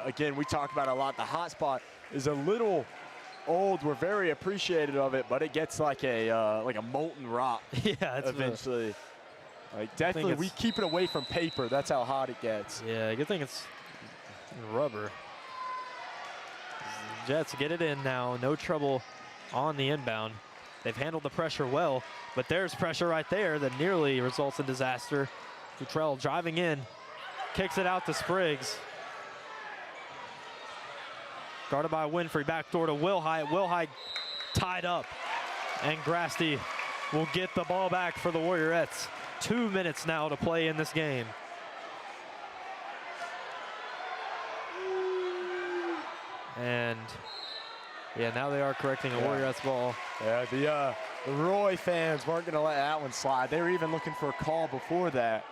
Again, we talk about a lot. The hot spot is a little old. We're very appreciative of it, but it gets like a molten rock. Yeah, it's eventually. Like definitely, we keep it away from paper. That's how hot it gets. Yeah, good thing it's rubber. Jets get it in now. No trouble on the inbound. They've handled the pressure well, but there's pressure right there that nearly results in disaster. Futrell driving in, kicks it out to Spriggs. Guarded by Winfrey, backdoor to Wilhite. Wilhite tied up, and Grasty will get the ball back for the Warriorettes. 2 minutes now to play in this game. And yeah, now they are correcting a Warriorettes ball. Yeah, the Roy fans weren't going to let that one slide. They were even looking for a call before that.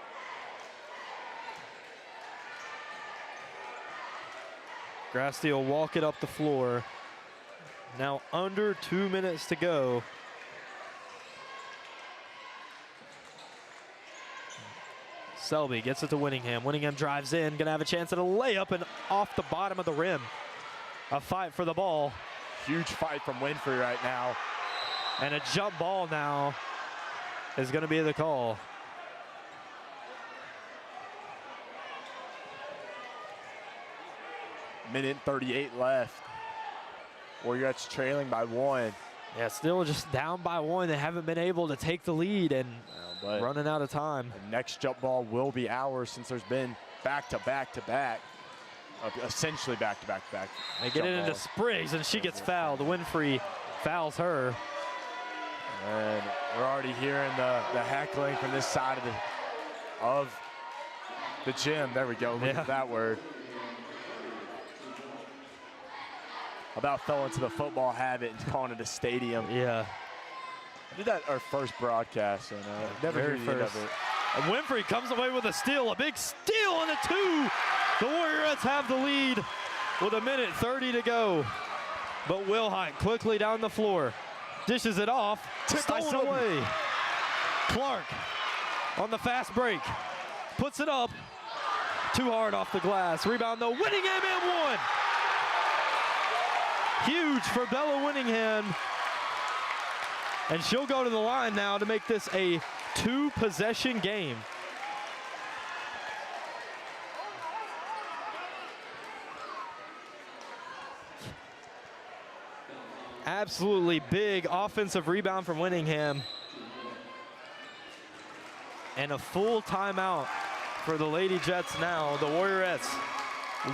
Grasty will walk it up the floor. Now under 2 minutes to go. Selby gets it to Winningham. Winningham drives in, gonna have a chance at a layup and off the bottom of the rim. A fight for the ball. Huge fight from Winfrey right now. And a jump ball now is gonna be the call. Minute 38 left. Warriorettes trailing by 1. Yeah, still just down by 1. They haven't been able to take the lead and running out of time. The next jump ball will be ours since there's been back-to-back-to-back. Essentially back-to-back-to-back. They get it into Spriggs, and she gets fouled. Winfrey fouls her. And we're already hearing the heckling from this side of the gym. There we go. Look at that word. About fell into the football habit and calling it a stadium. Yeah. I did that our first broadcast, and never heard the end of it. And Winfrey comes away with a steal, a big steal and a 2. The Warriorettes have the lead with 1:30 to go. But Wilhite quickly down the floor, dishes it off, stolen away. Clark on the fast break, puts it up, too hard off the glass. Rebound though, Winningham and 1. Huge for Bella Winningham. And she'll go to the line now to make this a 2-possession game. Absolutely big offensive rebound from Winningham. And a full timeout for the Lady Jets now. The Warriorettes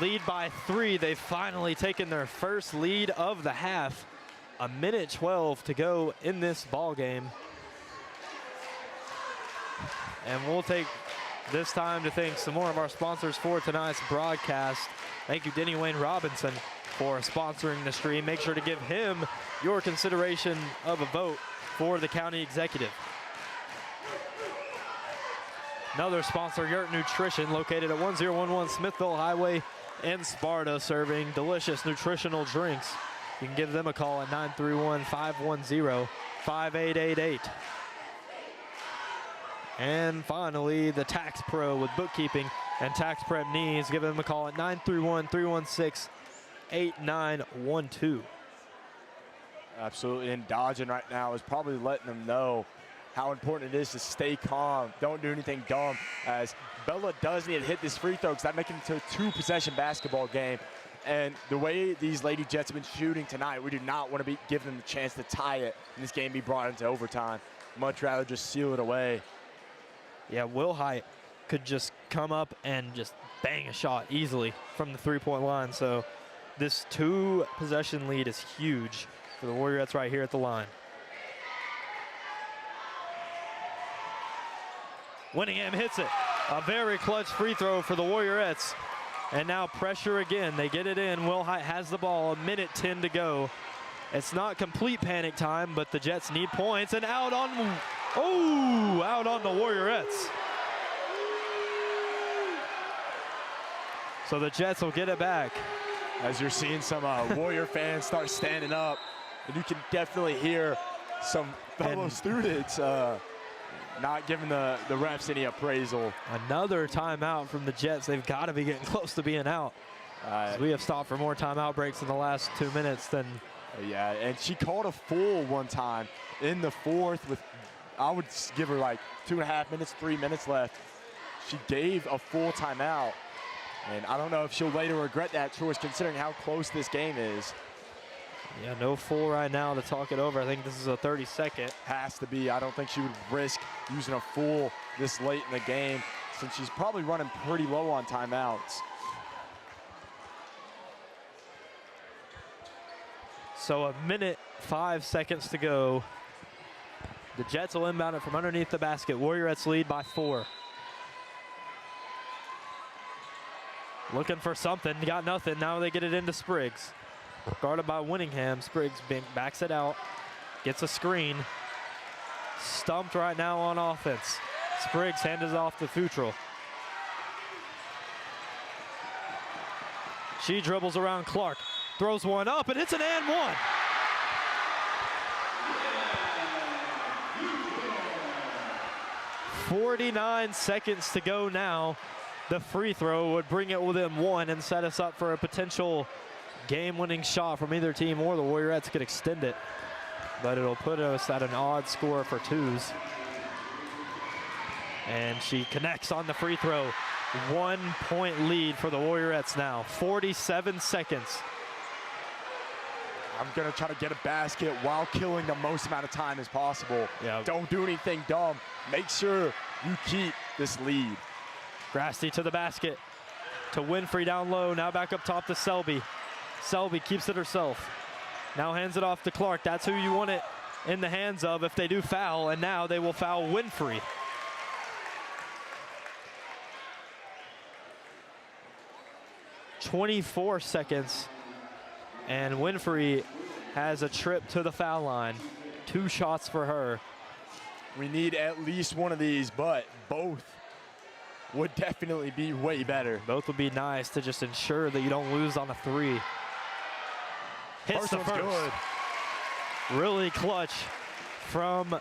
lead by 3. They've finally taken their first lead of the half. 1:12 to go in this ball game. And we'll take this time to thank some more of our sponsors for tonight's broadcast. Thank you, Denny Wayne Robinson, for sponsoring the stream. Make sure to give him your consideration of a vote for the county executive. Another sponsor, Yurt Nutrition, located at 1011 Smithville Highway in Sparta, serving delicious nutritional drinks. You can give them a call at 931-510-5888. And finally, the Tax Pro with bookkeeping and tax prep needs. Give them a call at 931-316-8912. Absolutely, and Dodgen right now is probably letting them know how important it is to stay calm. Don't do anything dumb, as Bella does need to hit this free throw because that makes it into a 2-possession basketball game. And the way these Lady Jets have been shooting tonight, we do not want to give them the chance to tie it and this game be brought into overtime. Much rather just seal it away. Yeah, Wilhite could just come up and just bang a shot easily from the 3-point line. So this 2-possession lead is huge for the Warriorettes right here at the line. Winningham hits it. A very clutch free throw for the Warriorettes. And now pressure again. They get it in. Wilhite has the ball. 1:10 to go. It's not complete panic time, but the Jets need points. And out on the Warriorettes. So the Jets will get it back. As you're seeing some Warrior fans start standing up, and you can definitely hear some fellow students not giving the refs any appraisal. Another timeout from the Jets. They've got to be getting close to being out. We have stopped for more timeout breaks in the last 2 minutes than. Yeah, and she called a full one time in the 4th with, I would give her like 2.5 minutes, 3 minutes left. She gave a full timeout, and I don't know if she'll later regret that choice considering how close this game is. Yeah, no full right now to talk it over. I think this is a 30-second. Has to be. I don't think she would risk using a full this late in the game, since she's probably running pretty low on timeouts. So 1:05 to go. The Jets will inbound it from underneath the basket. Warriorettes lead by 4. Looking for something, got nothing. Now they get it into Spriggs. Guarded by Winningham. Spriggs backs it out, gets a screen. Stumped right now on offense. Spriggs hands it off to Futrell. She dribbles around Clark, throws one up, and hits an and one. .49 seconds to go now. The free throw would bring it within 1 and set us up for a potential game-winning shot from either team, or the Warriorettes could extend it. But it'll put us at an odd score for 2s. And she connects on the free throw. 1 point lead for the Warriorettes now. 47 seconds. I'm gonna try to get a basket while killing the most amount of time as possible. Yeah. Don't do anything dumb. Make sure you keep this lead. Grasty to the basket, to Winfrey down low, now back up top to Selby. Selby keeps it herself. Now hands it off to Clark. That's who you want it in the hands of if they do foul, and now they will foul Winfrey. .24 seconds, and Winfrey has a trip to the foul line. 2 shots for her. We need at least one of these, but both would definitely be way better. Both would be nice to just ensure that you don't lose on a 3. Hits the first. Good. Really clutch from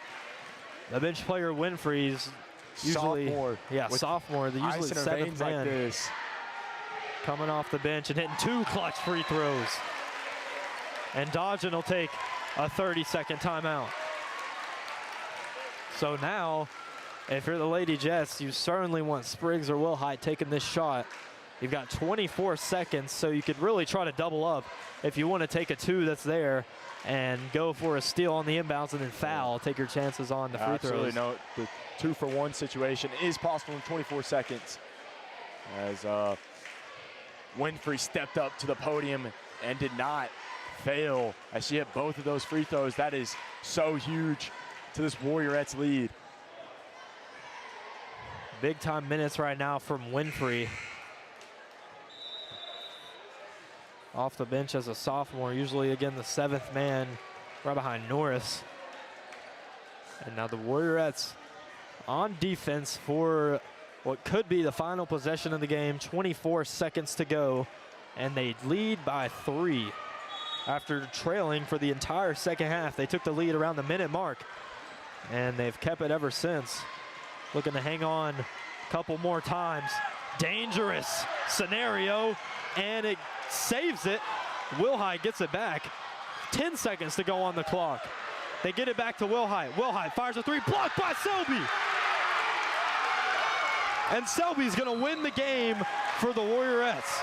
the bench player Winfrey's. Usually, sophomore. Yeah, sophomore. The usually 7th man. Like this. Coming off the bench and hitting 2 clutch free throws. And Dodgen will take a 30-second timeout. So now, if you're the Lady Jets, you certainly want Spriggs or Wilhite taking this shot. You've got 24 seconds, so you could really try to double up if you want to take a 2 that's there and go for a steal on the inbounds and then foul. Take your chances on the free Absolutely throws. no. The 2-for-1 situation is possible in 24 seconds. As Winfrey stepped up to the podium and did not fail as she hit both of those free throws. That is so huge to this Warriorettes lead. Big time minutes right now from Winfrey. Off the bench as a sophomore, usually again the 7th man right behind Norris. And now the Warriorettes on defense for what could be the final possession of the game. 24 seconds to go, and they lead by 3. After trailing for the entire second half, they took the lead around the minute mark, and they've kept it ever since. Looking to hang on a couple more times. Dangerous scenario, and it saves it. Wilhite gets it back. 10 seconds to go on the clock. They get it back to Wilhite. Wilhite fires a 3, blocked by Selby. And Selby's gonna win the game for the Warriorettes.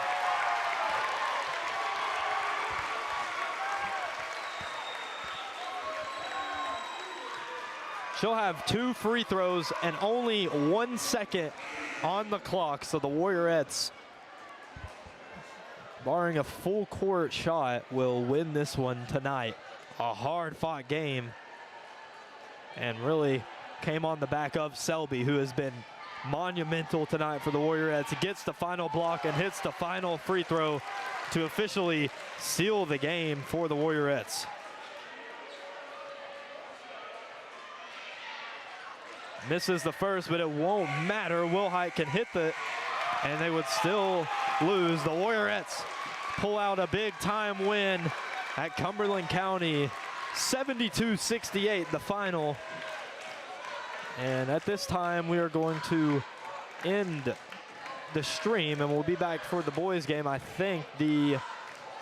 She'll have 2 free throws and only 1 second on the clock. So the Warriorettes, barring a full court shot, will win this one tonight. A hard fought game, and really came on the back of Selby, who has been monumental tonight for the Warriorettes. Gets the final block and hits the final free throw to officially seal the game for the Warriorettes. Misses the first, but it won't matter. Wilhite can hit and they would still lose. The Warriorettes pull out a big time win at Cumberland County. 72-68 the final. And at this time, we are going to end the stream, and we'll be back for the boys game. I think the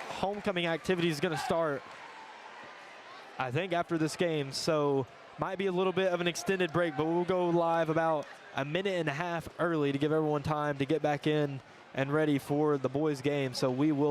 homecoming activity is going to start, I think, after this game. So might be a little bit of an extended break, but we'll go live about a minute and a half early to give everyone time to get back in and ready for the boys game. So we will